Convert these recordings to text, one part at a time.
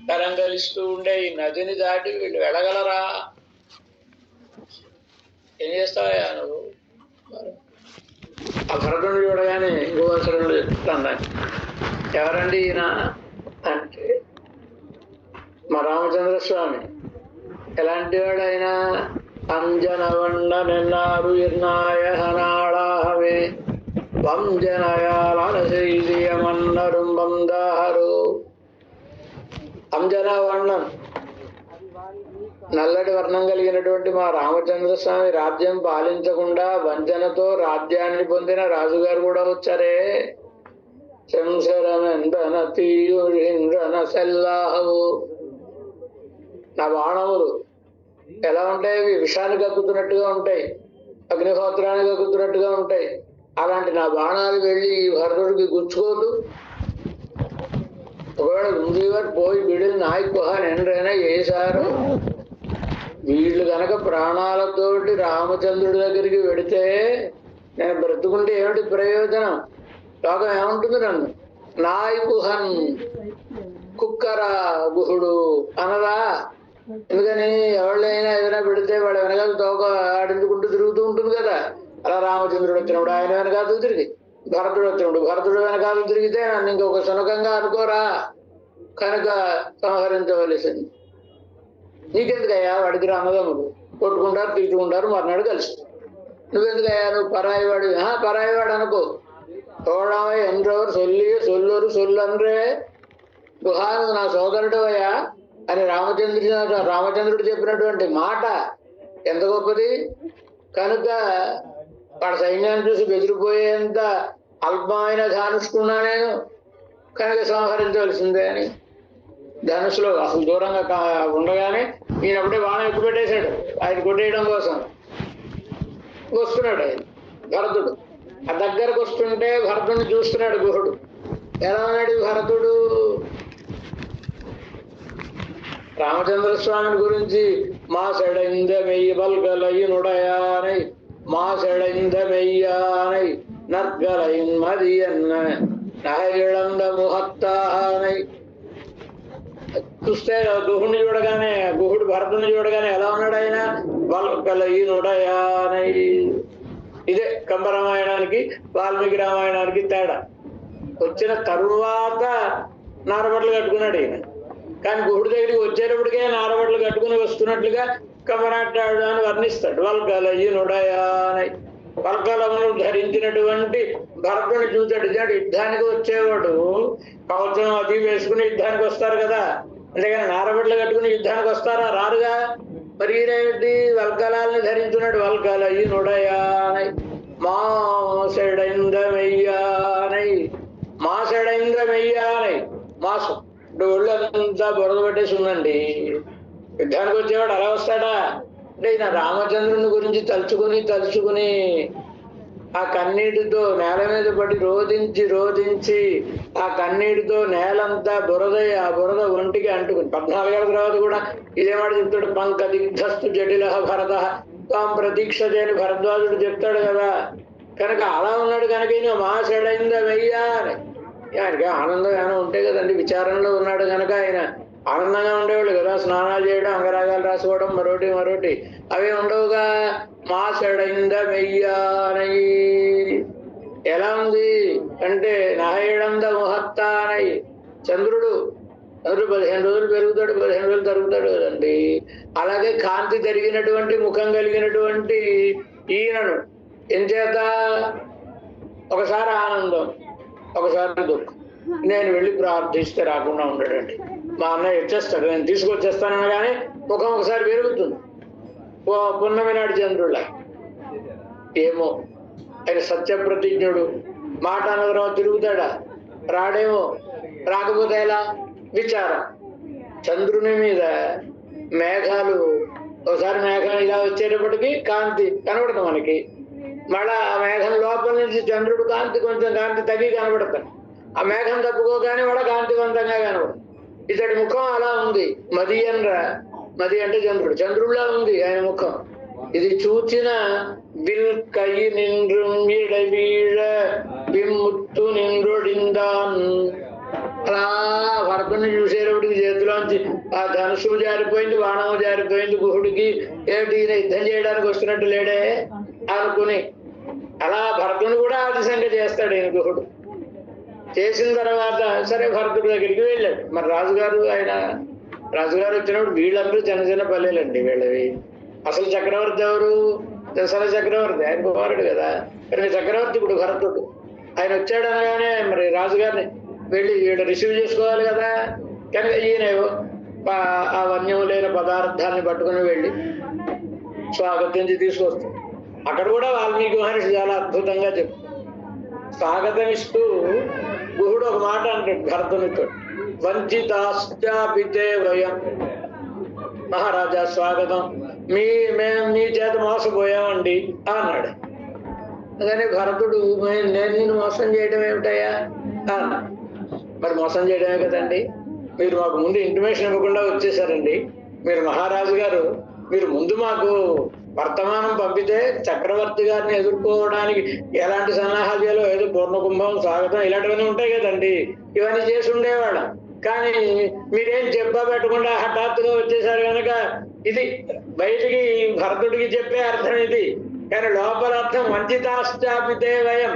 తరంగలిస్తూ ఉండే ఈ నదిని దాటి వీళ్ళు వెళ్ళగలరా? ఏం చేస్తావా నువ్వు? ఆ భరతుడు చూడగానే గోవసరుడు చెప్తాను, ఎవరండి ఈయన అంటే మా రామచంద్రస్వామి. ఎలాంటి వాడైనా అంజనవండ నిన్నారు ఇర్నాయ హనాళాహవే వంజనయాల செய்தியமன்னரும் வந்தாரோ. అంజన వర్ణం, నల్లటి వర్ణం కలిగినటువంటి మా రామచంద్ర స్వామి రాజ్యం పాలించకుండా వంచనతో రాజ్యాన్ని పొందిన రాజుగారు కూడా వచ్చారే. శంసరనందన తీయుండ్రన సెల్లాహవు. నా బాణములు ఎలా ఉంటాయి? విషాన్ని కక్కుతున్నట్టుగా ఉంటాయి, అగ్నిహోత్రాన్ని కక్కుతున్నట్టుగా ఉంటాయి. అలాంటి నా బాణాలు వెళ్ళి ఈ భరతుడికి గుచ్చుకోదు. ఒకవేళ ఉందివర్ పోయి వీడిని నాయకుహాన్ ఎండ్రైనా వేశారు. వీళ్ళు కనుక ప్రాణాలతోటి రామచంద్రుడి దగ్గరికి వెడితే నేను బ్రతుకుంటే ఏమిటి ప్రయోజనం? లోకం ఏముంటుంది? నన్ను నాయకుహన్ కుక్కర గుహుడు అనదా? ఎందుకని ఎవళ్ళైనా ఏదైనా పెడితే వాడు వెనకాల తోక ఆడించుకుంటూ తిరుగుతూ ఉంటుంది కదా. అలా రామచంద్రుడు వచ్చినప్పుడు ఆయన వెనకాల తిరిగి, భరతుడు వచ్చినప్పుడు భరతుడు వెనకాల తిరిగితే నన్ను ఇంకొక శునకంగా అనుకోరా, కనుక సంహరించవలసింది. నీకెందుకయ్యా? వాడికి అన్నదమ్ములు కొట్టుకుంటారు, తిట్టుకుంటారు, మర్నాడు కలుస్తారు. నువ్వెందుకయ్యా? నువ్వు పరాయివాడు. పరాయివాడు అనుకో. తోడమై ఎండ్రవరు సొల్లూరు సొల్లండ్రే గుహా, నువ్వు నా సోదరుడు అయ్యా అని రామచంద్రుడు చెప్పినటువంటి మాట ఎంత గొప్పది. కనుక వాడు సైన్యాన్ని చూసి బెదిరిపోయేంత అల్పమైన ధనుష్కున్నా నేను, కనుక సంహరించవలసిందే అని ధనుసులో అసలు దూరంగా ఉండగానే ఈయనప్పుడే బాణం ఎక్కువ పెట్టేశాడు ఆయన కొట్టేయడం కోసం. వస్తున్నాడు ఆయన భరతుడు. ఆ దగ్గరకు వస్తుంటే భరతుడిని చూస్తున్నాడు గుహుడు. ఎలా ఉన్నాడు భరతుడు? రామచంద్ర స్వామిని గురించి మా సెడైంద మెయ్యి బల్గలయ్యునుడయానై మా సెడైంద మెయ్యానై నర్గలైన్ మదియన్న నహైళంద ముహత్తానై. చూస్తే గుహుడిని చూడగానే, గుహుడు భరతుని చూడగానే ఎలా ఉన్నాడు ఆయన? బల్గలయ్యునుడయానై. ఇదే కంబరామాయణానికి వాల్మీకి రామాయణానికి తేడా. వచ్చిన తరువాత నారబట్టలు కట్టుకున్నాడు ఈయన, కానీ గుహుడి దగ్గరికి వచ్చేటప్పటికే నారబట్టలు కట్టుకుని వస్తున్నట్లుగా కమరాటాడు అని వర్ణిస్తాడు. వల్గలయ్యునుడయానై. వల్కలములు ధరించినటువంటి భరతుని చూచాడు. యుద్ధానికి వచ్చేవాడు కవచం అది వేసుకుని యుద్ధానికి వస్తారు కదా, అంతేగాని నారబట్టలు కట్టుకుని యుద్ధానికి వస్తారా? రారుగా. మరి ఈయనేమిటి? వల్కలాల్ని ధరించున్నాడు. వల్కలయ్యునుడయానై మా సెడైంద మెయ్యానై. మా సెడైంద మెయ్యానై మాసం అంటే ఒళ్ళంతా బురద పెట్టేసి ఉందండి. యుద్ధానికి వచ్చేవాడు అలా వస్తాడా? అంటే ఈయన రామచంద్రుని గురించి తలుచుకుని ఆ కన్నీటితో నేల మీద పడి రోధించి ఆ కన్నీటితో నేలంతా బురదయ్యి ఆ బురద ఒంటికి అంటుకుని 14 ఏళ్ళ తర్వాత కూడా ఇదే మాట చెప్తాడు. పంక దిగ్ధస్తు జటిల భరత తాం ప్రతీక్షతే అని భరద్వాజుడు చెప్తాడు కదా. కనుక అలా ఉన్నాడు. కనుక ఈయన మా సెడైంద వెయ్యా ఆయనకి ఆనందంగానే ఉంటే కదండి. విచారంలో ఉన్నాడు కనుక ఆయన ఆనందంగా ఉండేవాళ్ళు కదా. స్నానాలు చేయడం, అంగరాగాలు రాసుకోవడం, మరోటి అవి ఉండవుగా. మా సెడైంద మెయ్యానై. ఎలా ఉంది అంటే నహైడంద ముహత్తానై. చంద్రుడు 15 రోజులు పెరుగుతాడు, 15 రోజులు తరుగుతాడు కదండి. అలాగే కాంతి జరిగినటువంటి ముఖం కలిగినటువంటి ఈయనను ఎంచేత ఒకసారి ఆనందం, ఒకసారి దుఃఖం. నేను వెళ్ళి ప్రార్థిస్తే రాకుండా ఉండడండి. మా అన్నయ్య వచ్చేస్తాడు, నేను తీసుకొచ్చేస్తానగానే ముఖం ఒకసారి పెరుగుతుంది. పున్నమి నాటి చంద్రుళ్ళ. ఏమో ఆయన సత్యప్రతిజ్ఞుడు. మాట అన్న తర్వాత తిరుగుతాడా? రాడేమో. రాకపోతే ఎలా? విచారం. చంద్రుని మీద మేఘాలు, ఒకసారి మేఘం ఇలా వచ్చేటప్పటికి కాంతి కనబడతాం మనకి. మళ్ళా ఆ మేఘం లోపల నుంచి చంద్రుడు కొంచెం కాంతి తగ్గి కనబడతాడు. ఆ మేఘం తప్పుకోగానే కూడా కాంతివంతంగా కనబడతాడు. ఇతడి ముఖం అలా ఉంది. మది అంటే చంద్రుడు, చంద్రుడిలా ఉంది ఆయన ముఖం. ఇది చూచిన విల్ కై నిండ్రుడ బిమ్ముత్తు నిండ్రుడిందాన్. అలా భరతుని చూసేటప్పటికి చేతిలోంచి ఆ ధనుసు జారిపోయింది, బాణము జారిపోయింది. గుహుడికి ఏమిటి ఈయన యుద్ధం చేయడానికి వస్తున్నట్టు లేడే అనుకుని అలా భరతుని కూడా ఆదిశంక చేస్తాడు ఈయన గుహుడు. చేసిన తర్వాత సరే భరతుడి దగ్గరికి వెళ్ళాడు. మరి రాజుగారు వచ్చినప్పుడు వీళ్ళందరూ చిన్న చిన్న పల్లెలండి వీళ్ళవి. అసలు చక్రవర్తి ఎవరు? దశరథ చక్రవర్తి, ఆయన కుమారుడు కదా. మరి చక్రవర్తి ఇప్పుడు భరతుడు. ఆయన వచ్చాడు అనగానే మరి రాజుగారిని వెళ్ళి వీళ్ళు రిసీవ్ చేసుకోవాలి కదా. కనుక ఈయన ఆ వన్యములైన పదార్థాన్ని పట్టుకుని వెళ్ళి స్వాగతించి తీసుకొస్తాడు. అక్కడ కూడా వాల్మీకి మహర్షి చాలా అద్భుతంగా చెప్తాడు. స్వాగతం ఇస్తూ గుహుడు ఒక మాట అంటాడు భరతునితో, వంచితాశ్చాపితే వయం. మహారాజా స్వాగతం, మేము మీ చేత మోసపోయామండి అన్నాడు. కానీ భరతుడు నేను నిన్ను మోసం చేయడం ఏమిటయ్యా అన్నాడు. మరి మోసం చేయడమే కదండి, మీరు మాకు ముందు ఇంటిమేషన్ ఇవ్వకుండా వచ్చేసారండి. మీరు మహారాజు గారు, మీరు ముందు మాకు వర్తమానం పంపితే చక్రవర్తి గారిని ఎదుర్కోవడానికి ఎలాంటి సన్నాహాలు చేయాలో, ఏదో పూర్ణకుంభం స్వాగతం ఇలాంటివన్నీ ఉంటాయి కదండి, ఇవన్నీ చేసి ఉండేవాళ్ళం. కానీ మీరేం చెప్పా పెట్టకుండా హఠాత్తుగా వచ్చేసారు కనుక ఇది బయటికి భరతుడికి చెప్పే అర్థం ఇది. కానీ లోపల అర్థం వంచితాశ్చాపితే వయం,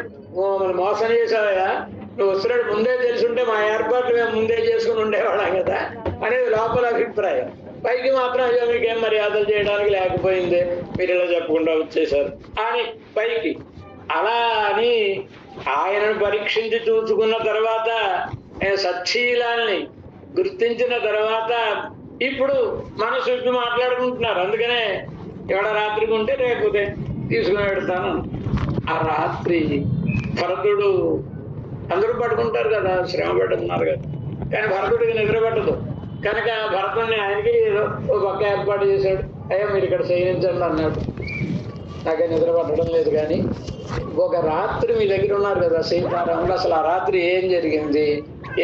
మోసం చేసావయ్యా, నువ్వు వస్తున్నాడు ముందే తెలుసుంటే మా ఏర్పాట్లు మేము ముందే చేసుకుని ఉండేవాళ్ళం కదా అనేది లోపల అభిప్రాయం. పైకి మాత్రం అయ్యో మీకేం మర్యాదలు చేయడానికి లేకపోయింది, మీరు ఇలా చెప్పకుండా వచ్చేసారు అని పైకి. అలా అని ఆయనను పరీక్షించి చూసుకున్న తర్వాత, సచ్చీలాన్ని గుర్తించిన తర్వాత ఇప్పుడు మనసు విప్పి మాట్లాడుకుంటున్నారు. అందుకనే ఎవడ రాత్రికి ఉంటే రేపు తీసుకుని పెడతాను. ఆ రాత్రి భరతుడు, అందరూ పడుకుంటారు కదా, శ్రమ పడుతున్నారు కదా, కానీ భరతుడికి నిద్ర పట్టదు. కనుక భరతుడిని ఆయనకి ఓ పక్క ఏర్పాటు చేశాడు. అయ్యా మీరు ఇక్కడ శయనించండి అన్నాడు. నాకే నిద్ర పట్టడం లేదు, కానీ ఒక రాత్రి మీ దగ్గర ఉన్నారు కదా సీతారాములు, అసలు ఆ రాత్రి ఏం జరిగింది,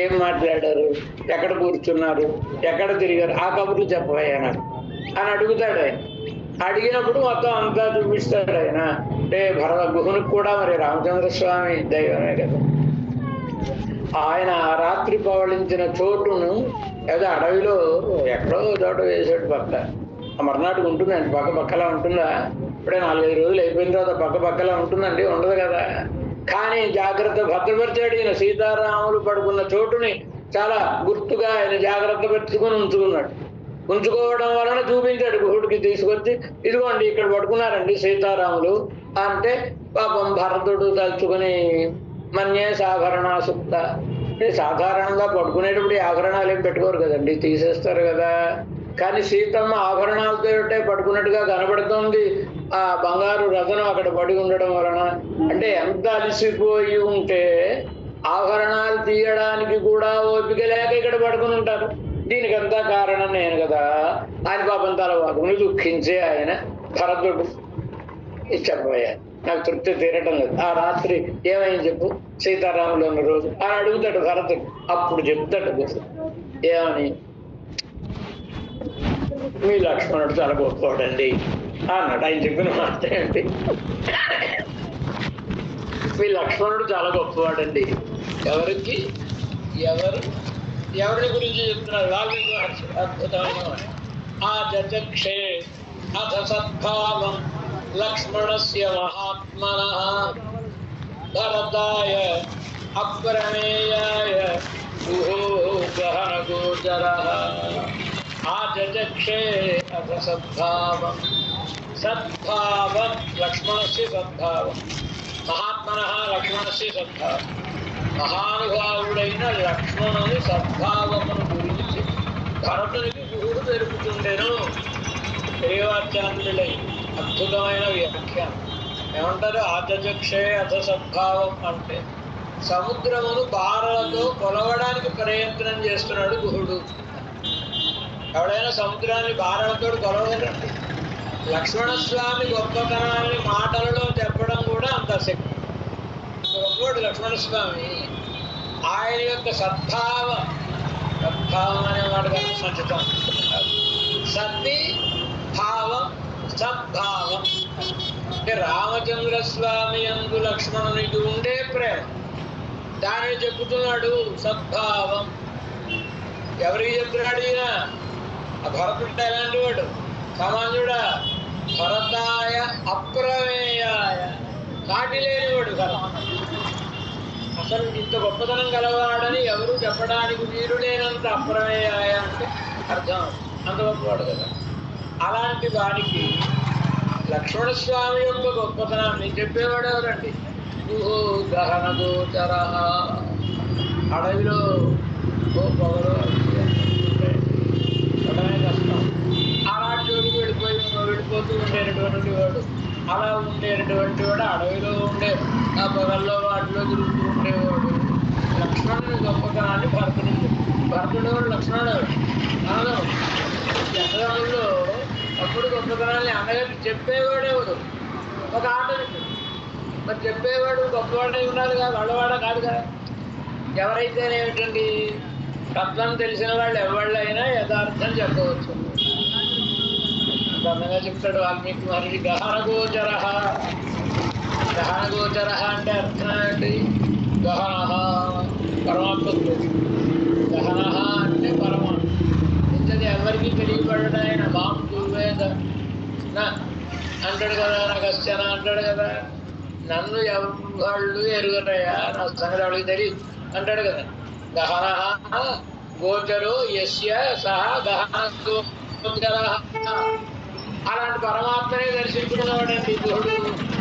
ఏం మాట్లాడారు, ఎక్కడ కూర్చున్నారు, ఎక్కడ తిరిగారు, ఆ కబుర్లు చెప్పవయ్యా నాకు అని అడుగుతాడు ఆయన. అడిగినప్పుడు మొత్తం అంతా చూపిస్తాడు ఆయన. అంటే గుహునికి కూడా మరి రామచంద్రస్వామి దైవమే కదా. ఆయన రాత్రి పవళించిన చోటును ఏదో అడవిలో ఎక్కడో చోట వేసాడు. పక్క మర్నాటికి ఉంటుందండి, పక్కలా ఉంటుందా? ఇప్పుడే 4-5 రోజులు అయిపోయిన తర్వాత పక్కలా ఉంటుందండి, ఉండదు కదా. కానీ జాగ్రత్త భద్రపరిచాడు ఈయన. సీతారాములు పడుకున్న చోటుని చాలా గుర్తుగా ఆయన జాగ్రత్త పెట్టుకుని ఉంచుకున్నాడు. ఉంచుకోవడం వలన చూపించాడు గుహుడికి తీసుకొచ్చి, ఇదిగోండి ఇక్కడ పడుకున్నారండి సీతారాములు అంటే. పాపం భరతుడు తలుచుకుని మన్యే సాభరణా సుప్త, సాధారణంగా పడుకునేటప్పుడు ఈ ఆభరణాలు ఏం పెట్టుకోరు కదండి, తీసేస్తారు కదా. కానీ సీతమ్మ ఆభరణాలతో పడుకున్నట్టుగా కనబడుతోంది. ఆ బంగారు రథనం అక్కడ పడి ఉండడం వలన. అంటే ఎంత అలసిపోయి ఉంటే ఆభరణాలు తీయడానికి కూడా ఓపిక లేక ఇక్కడ పడుకుని ఉంటారు. దీనికి అంతా కారణం నేను కదా ఆయన పాపం తల వాకుని దుఃఖించే ఆయన భరతుడు చెప్పబోయారు. నాకు తృప్తి తీరటం లేదు. ఆ రాత్రి ఏమైంది చెప్పు, సీతారాములు ఉన్న రోజు అని అడుగుతాడు భరతుడు. అప్పుడు చెప్తాడు గుర్తు ఏమని, మీ లక్ష్మణుడు చాలా గొప్పవాడండి అన్నాడు. ఆయన చెప్పిన మాట ఏంటి, మీ లక్ష్మణుడు చాలా గొప్పవాడండి. ఎవరిని గురించి చెప్తున్నారు? వాల్మీకి మహర్షి అద్భుతమైన ఆ జచక్షే అథ సద్భావం లక్ష్మణస్య మహాత్మనః భరతాయ అప్రమేయాయ గుహో గహన గోచరః. ఆ జచక్షే అథ సద్భావం, సద్భావం లక్ష్మణస్య సద్భావం, మహాత్మనః లక్ష్మణస్య సద్భావం. మహానుభావుడైన లక్ష్మణుని సద్భావమును గురించి భరతునికి గుహుడు తెలుపుతుండెను. శ్రీవాచార్యులై అద్భుతమైన వ్యాఖ్యానం. ఏమంటారు? ఆచచక్షే అథ సద్భావం అంటే సముద్రమును బారలతో కొలవడానికి ప్రయత్నం చేస్తున్నాడు గుహుడు. ఎవడైనా సముద్రాన్ని బారలతో కొలవగలండి. లక్ష్మణస్వామి గొప్పతనాన్ని మాటలలో చెప్పడం కూడా అంత శక్తి గొప్పవాడు లక్ష్మణస్వామి. ఆయన యొక్క సద్భావం అనేవాడు కానీ సంచితం. సద్ది భావం సద్భావం అంటే రామచంద్రస్వామి యందు లక్ష్మణునికి ఉండే ప్రేమ, దానిని చెప్పుతున్నాడు సద్భావం. ఎవరికి చెప్తున్నాడు ఈయన? ఆ భరతుడు ఎలాంటి వాడు? సామాన్యుడా? భరతాయ అప్రమేయాయ, సాటి లేనివాడు భరతుడు. అసలు ఇంత గొప్పతనం గలవాడని ఎవరు చెప్పడానికి వీరు లేనంత అప్రమేయాయ అంటే అర్థం, అంత గొప్పవాడు కదా. అలాంటి వారికి లక్ష్మణస్వామి యొక్క గొప్పతనాన్ని చెప్పేవాడు ఎవరండి? గహన గోచర, అడవిలో పొగలు ఉండడమే కష్టం. అలాంటి వెళ్ళిపోతూ ఉండేటటువంటి వాడు, అలా ఉండేటటువంటి వాడు అడవిలో ఉండే ఆ పొగల్లో వాటిలో తిరుగుతూ ఉండేవాడు. లక్ష్మణుని గొప్పతనాన్ని భరతుడు లక్ష్మణుడు అనడం జనగంలో అప్పుడు గొప్పతనాన్ని అన్నగారికి చెప్పేవాడేవాడు. ఒక ఆట మరి చెప్పేవాడు గొప్పవాడే ఉన్నాడు కదా, వాళ్ళవాడ కాదు కదా. ఎవరైతేనేమిటండి, తత్వం తెలిసిన వాళ్ళు ఎవళ్ళైనా యథార్థం చెప్పవచ్చు. అందంగా చెప్తాడు వాల్మీకి మహర్షి. గహనగోచర, గహనగోచర అంటే అర్థం ఏంటి? గహన పరమాత్మ, గహన అంటే పరమాత్మ. ఇంతది ఎవరికి తెలియబడ్డాడు ఆయన. మాం దుర్వేద అంటాడు కదా, నగశ్చన అంటాడు కదా. నన్ను ఎవళ్ళు ఎరుగటయా, నా సంగతి వాళ్ళకి తెలియదు అంటాడు కదా. గహన గోచరో యస్య సహ గహన గోచర. అలాంటి పరమాత్మనే దర్శించుకున్నవాడండి గురుడు.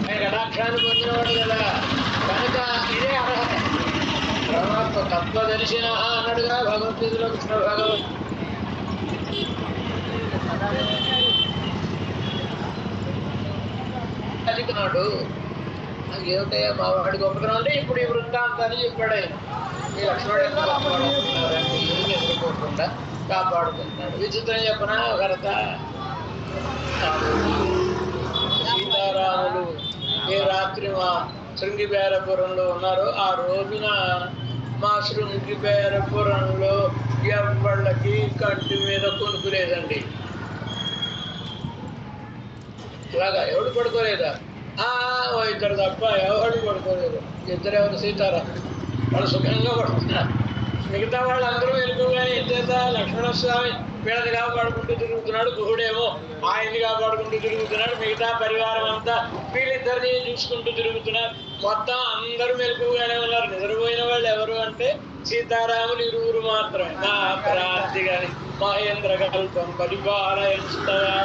ఆయన కటాక్షాన్ని పొందినవాడు కదా. కనుక ఇదే అర్హత. పరమాత్మ తత్వదర్శిన అన్నాడుగా భగవద్గీతలో కృష్ణ భగవత్. నాడు ఏమిటయ్యా మా వాడి గొప్పతనం అంటే ఇప్పుడు ఈ వృత్తాంతాన్ని చెప్పాడు ఆయన. ఈ లక్ష్మణుడు ఎంత గొప్పవాడుతున్నారంటే ఏమి ఎదుర్కోకుండా కాపాడుకుంటున్నాడు. విచిత్రం చెప్పనా భరత, సీతారాములు ఏ రాత్రి మా శృంగిబేరపురంలో ఉన్నారో ఆ రోజున మా శృంగిబేరపురంలో ఎవళ్ళకి కంటి మీద కొనుక్కు లేదండి. ఇలాగా ఎవడు పడుకోలేదా? ఇద్దరు తప్ప ఎవడు పడుకోలేదు. ఇద్దరెవరు? సీతారాం. వాళ్ళు సుఖంగా పడుతున్నారు. మిగతా వాళ్ళందరూ వెళ్ళిపోగానే చేత లక్ష్మణస్వామి వీళ్ళని కాపాడుకుంటూ తిరుగుతున్నాడు, గుహుడేమో ఆయన్ని కాపాడుకుంటూ తిరుగుతున్నాడు, మిగతా పరివారం అంతా వీళ్ళిద్దరిని చూసుకుంటూ తిరుగుతున్నారు. మొత్తం అందరూ మెలకుగానే ఉన్నారు. నిద్రపోయిన వాళ్ళు ఎవరు అంటే సీతారాములు ఇరువురు మాత్రమే. నా భ్రాంతి గాని మహేంద్ర కల్పం పరిపాలయంస్తవా.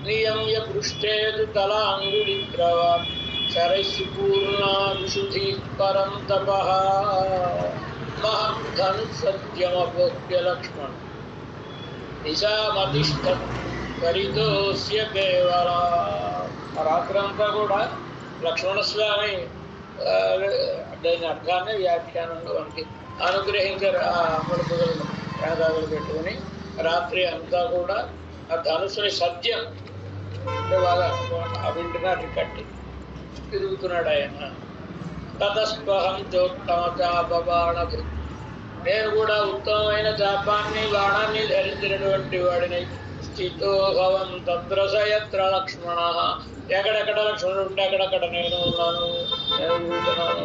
నియమ్య పృష్ఠేతు తలాంగులిద్రవాన్ శరైస్సు పూర్ణాభిషుధి పరం తపః మహద్ధను సత్యమభోగ్య లక్ష్మణ నిశామతిష్ట పరితోస్య కేవల. రాత్రంతా కూడా లక్ష్మణస్వామి దాని అర్థాన్ని వ్యాఖ్యానంలో మనకి అనుగ్రహించారు. ఆ అమృతలు వేదాలు పెట్టుకుని రాత్రి అంతా కూడా ఆ ధనుసుని సత్యం బాగా వింటున్నాడు కట్టి తిరుగుతున్నాడు ఆయన. తతస్పహం చోత్తమ చాప బాణధి, నేను కూడా ఉత్తమమైన చాపాన్ని బాణాన్ని ధరించినటువంటి వాడిని. స్థితో భవం తత్ర సయత్ర లక్ష్మణ, ఎక్కడెక్కడ లక్ష్మణుడు ఉంటే అక్కడక్కడ నేను ఉన్నాను, నేను కూర్చున్నాను.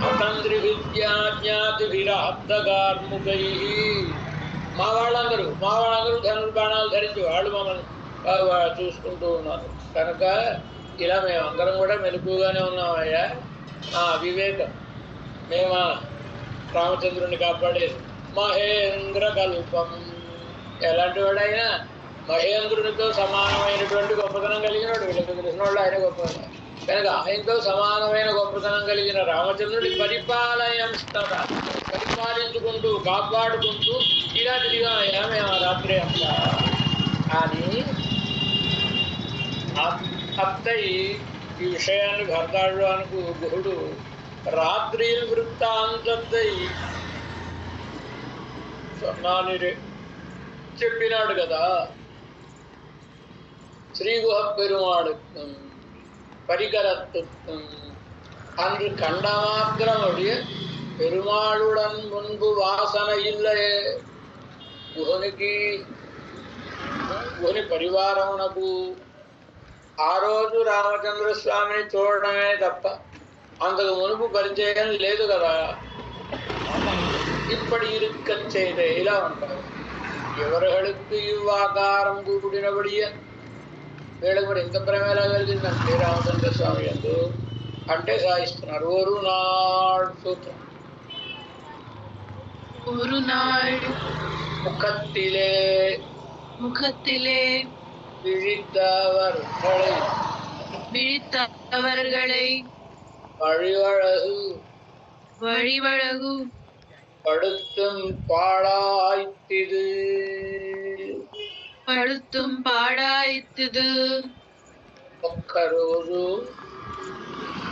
అతంత్రి విద్యాజ్ఞాతిభిరహద్దగార్ముఖై, మా వాళ్ళందరూ ధనుర్బాణాలు ధరించి వాళ్ళు మమ్మల్ని చూసుకుంటూ ఉన్నారు. కనుక ఇలా మేమందరం కూడా మెలకుగానే ఉన్నామయ్యా. వివేకం మేము రామచంద్రుని కాపాడేది. మహేంద్ర కల్పం, ఎలాంటి వాడైనా మహేంద్రునితో సమానమైనటువంటి గొప్పతనం కలిగిన వాడు. వీళ్ళకి తెలిసిన వాళ్ళు ఆయన గొప్పతనం కనుక ఆయనతో సమానమైన గొప్పతనం కలిగిన రామచంద్రుడి పరిపాలించుకుంటూ కాపాడుకుంటూ ఇలా తిరిగామయ్యా మేము రాత్రి అంతా అని అత్తయ్య ఈ విషయాన్ని భరతాళ్వానికి గుహుడు రాత్రి వృత్తాంతై సొన్నాని చెప్పినాడు కదా. శ్రీగుహ పెరుమాళుக்கும் పరికరத்துக்கும் அன்று கண்டமாத்திரமுடைய பெருமாளுடன் முன்பு வாசனை இல்லையே. గుహుని పరివారమునకు ఆ రోజు రామచంద్ర స్వామిని చూడడమే తప్ప అంతకు మునుపు పరిచయం లేదు కదా. இப்படி இருக்கச் செய்த ఇలా ఉంటారు. ఎవరుகளுக்கு ఇవ్వాకారం కూడినబడియ వీళ్ళకి మరి ఇంత ప్రేమ ఎలా కలిగిందంటే రామచంద్ర స్వామి ఎందు అంటే సాయిస్తున్నారు. ஒரு நாள் సూత్రం ஒரு நாள் முகத்திலே முகத்திலே விழித்தவர்களை விழித்தவர்களை வழிவழகு வழிவழகு படுத்தும் பாழாய்த்திது పడుతుం పాడాయితుదు. ఒక్కరోజు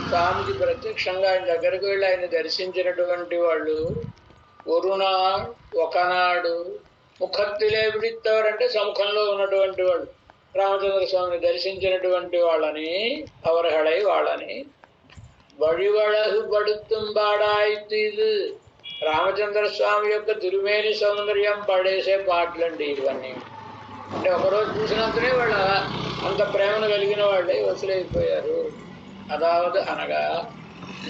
స్వామికి ప్రత్యక్షంగా ఆయన దగ్గరకు వెళ్ళి ఆయన దర్శించినటువంటి వాళ్ళు ఒకనాడు ముఖత్తిలే విడిత్తవరంటే సముఖంలో ఉన్నటువంటి వాళ్ళు రామచంద్ర స్వామిని దర్శించినటువంటి వాళ్ళని అవరహళై వాళ్ళని వడివళగు పడుతుంబాడాయితీ రామచంద్ర స్వామి యొక్క తిరుమేని సౌందర్యం పడేసే పాటలండి ఇవన్నీ. అంటే ఒకరోజు చూసినంతనే వాళ్ళ అంత ప్రేమను కలిగిన వాళ్ళే వసూలైపోయారు. అదావదు అనగా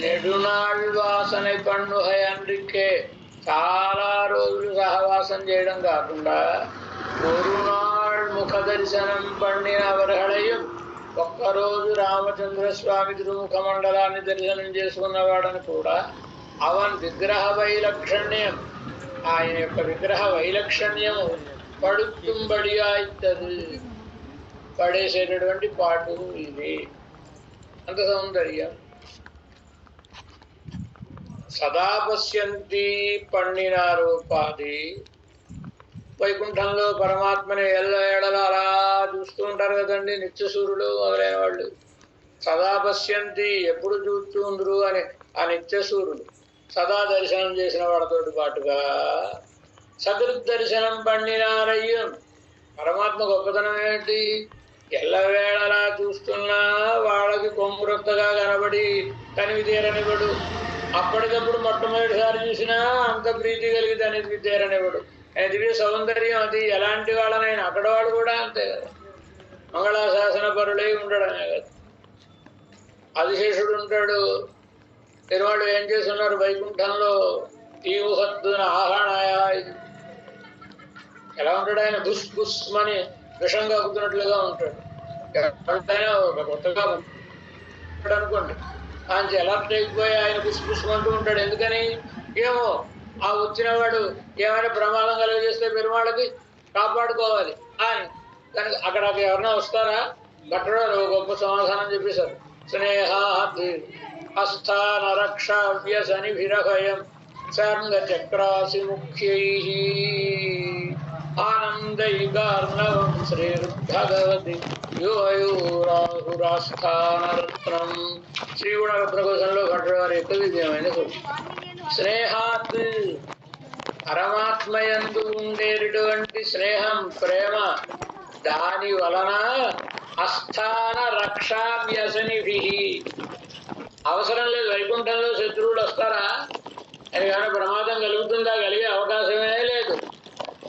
నెడునాళ్ వాసన పండుగ అండ్రికే చాలా రోజులు సహవాసం చేయడం కాకుండా ఒరునాళ్ ముఖ దర్శనం పండిన అవరహళయం ఒక్కరోజు రామచంద్ర స్వామి తిరుముఖ మండలాన్ని దర్శనం చేసుకున్నవాడని కూడా అవన్ విగ్రహ వైలక్షణ్యం ఆయన యొక్క విగ్రహ వైలక్షణ్యము పడుతుంబడిగా ఇత్తది పడేసేటటువంటి పాటు ఇది. అంత సౌందర్యం. సదా పశ్యంతి పండినారోపాది వైకుంఠంలో పరమాత్మని ఏళ్ళ అలా చూస్తూ ఉంటారు కదండి నిత్యసూరులు మొదలైన వాళ్ళు. సదా పశ్యంతి ఎప్పుడు చూస్తూ ఉందరు అని ఆ నిత్యసూరులు సదా దర్శనం చేసిన వాళ్ళతో పాటుగా సదృదర్శనం పండినారయ్యం. పరమాత్మ గొప్పతనం ఏంటి? ఎల్లవేళలా చూస్తున్నా వాళ్ళకి కొమ్మురొత్తగా కనబడి తనివి తీరనివ్వడు. అప్పటికప్పుడు మొట్టమొదటిసారి చూసినా అంత ప్రీతి కలిగి తనివి తీరనివ్వడు. ఆయన దివ్య సౌందర్యం అది. ఎలాంటి వాళ్ళనైనా అక్కడ వాళ్ళు కూడా అంతే కదా, మంగళాశాసన పరులై ఉండడమే కదా. ఆదిశేషుడు ఉంటాడు. తిరువాళ్ళు ఏం చేస్తున్నారు వైకుంఠంలో ఈ ఊహత్తున ఆహాణాయ ఎలా ఉంటాడు ఆయన? బుస్ బుస్ అని విషం కాకుతున్నట్లుగా ఉంటాడు. ఎవరికైనా ఒక కొత్తగా అనుకోండి ఆయన ఎలర్ట్ అయిపోయి ఆయన బుస్ బుస్ అంటూ ఉంటాడు. ఎందుకని? ఏమో ఆ వచ్చిన వాడు ఏమైనా ప్రమాదం కలిగజేస్తే పెరుమాళ్ళకి కాపాడుకోవాలి అని. దానికి అక్కడ ఎవరైనా వస్తారా? భట్టడు గొప్ప సమాధానం చెప్పేశారు. స్నేహాత్ అస్థాన రక్ష వ్యసని విరహయం సంగ చక్రాసి ముఖ్యై ఆనందైకార్ణవం శ్రీర్భగవతి యోరాహురాస్థానరత్నం. శ్రీగుణరత్న కోశంలో భట్టడు వారి యొక్క దివ్యమైన స్నేహాత్ పరమాత్మయందు ఉండేటటువంటి స్నేహం ప్రేమ దాని వలన అస్థాన రక్షా వ్యసనిభి అవసరం లేదు. వైకుంఠంలో శత్రువులు వస్తారా? అది కానీ ప్రమాదం కలుగుతుందా? కలిగే అవకాశమే లేదు.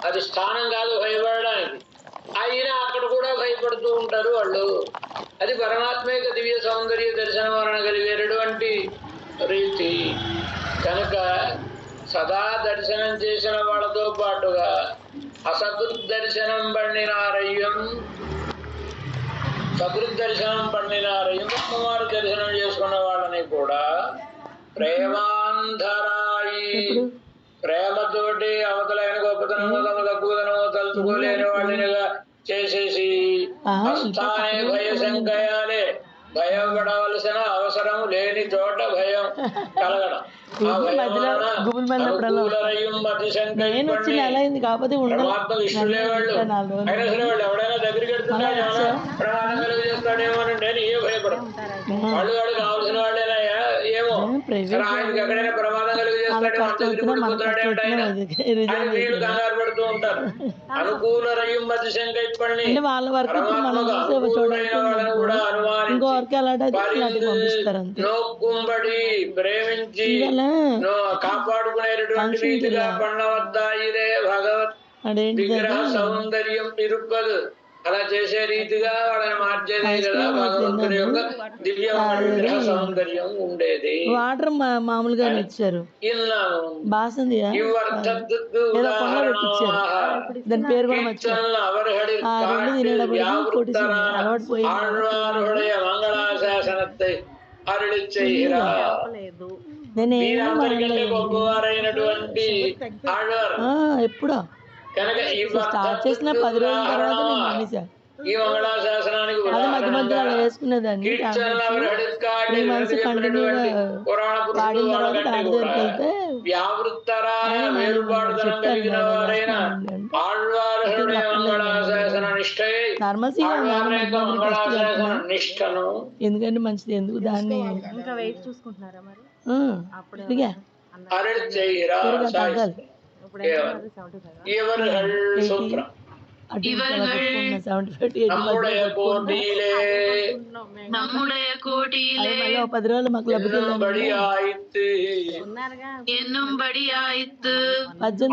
అది స్థానం కాదు భయపడడానికి. అయినా అక్కడ కూడా భయపడుతూ ఉంటారు వాళ్ళు. అది పరమాత్మ యొక్క దివ్య సౌందర్య దర్శనం వలన కలిగేటటువంటి రీతి కనుక సదా దర్శనం చేసిన వాళ్ళతో పాటుగా అసదృదర్శనం పండినారయ్యం సదృదర్శనం పండినారయ్యం కుమారు దర్శనం చేసుకున్న వాళ్ళని కూడా ప్రేమాంధరాయి ప్రేమతోటి అవతలైన గొప్పతనము తమ తక్కువతనము తలుచుకోలేని వాళ్ళనిగా చేసేసి అస్థానే భయ సంకయాలే భయపడవలసిన అవసరం లేని చోట భయం కలగడం. పరమాత్మ ఇష్టలే వాళ్ళు అయినా సరే వాళ్ళు ఎవడైనా దగ్గరికి వెళ్తున్నా ప్రమాదం కలుగు చేస్తాడేమోనండి అని ఏ భయపడరు. వాళ్ళు కావాల్సిన వాళ్ళేనా? ఏమో ఆయనకి ఎక్కడైనా ప్రమాదం కలుగు చేస్తాడేమో అంత విడిపోతాడేమిటి ఆయన అని వీళ్ళు కంగారు పడుతూ ఉంటారు. అనుకూల రయ్యం మధ్య శంక ఇప్పండి పరమాత్మకు అనుకూలమైన వాళ్ళని కూడా అనుమానించి నోక్కుంబడి ప్రేమించి కాపాడుకునేటటువంటి రీతిగా పండవద్దా ఇదే భగవత్ విగ్రహ సౌందర్యం ఇరుప్పదు. అలా చేసే రీతిగా వాళ్ళని మార్చేదే కదా భగవంతుని యొక్క దివ్యమైన విగ్రహ సౌందర్యం ఉండేది. వాటర్ మామూలుగానే ఇచ్చారు, ఇన్నాము బాసంది ఇవ్వర్థద్దు ఏదో కొండ పెట్టించారు, దాని పేరు కూడా మర్చిపోయారు. அவர்களின் ఆ రెండు காட்டில் తినేటప్పటికి కొట్టేసింది, வியாபுத்தரான అలవాటు పోయింది. ஆழ்வார்களுடைய மங்களாசாசனத்தை అరుళి చేయరా. నేనేమో వీరందరికంటే గొప్పవారైనటువంటి ఆళ్వారు ఎప్పుడో కనుక స్టార్ట్ చేసిన 10 రోజుల తర్వాత నేను మానేసా. ఈ మంగళాశాసనానికి అదే మధ్య మధ్యలో అలా వేసుకునేదాన్ని. 3 months కంటిన్యూగా వాడిన తర్వాత డాక్టర్ దగ్గరికి వెళ్తే వ్యావృత్తరాన వేరుపాటుతనం కలిగిన వారైన ఆళ్వారుடைய మంగళాశాసన నిష్ఠయే నార్మల్సీగా మంగళాశాసన నిష్ఠను ఎందుకంటే మంచిది, ఎందుకు దాన్ని అరుళి చేయరా. இவர்கள் சூத்திரம் நம்முடைய போட்டியிலே நம்முடைய 10 రోజులు మాకు என்னும்படியாயிற்று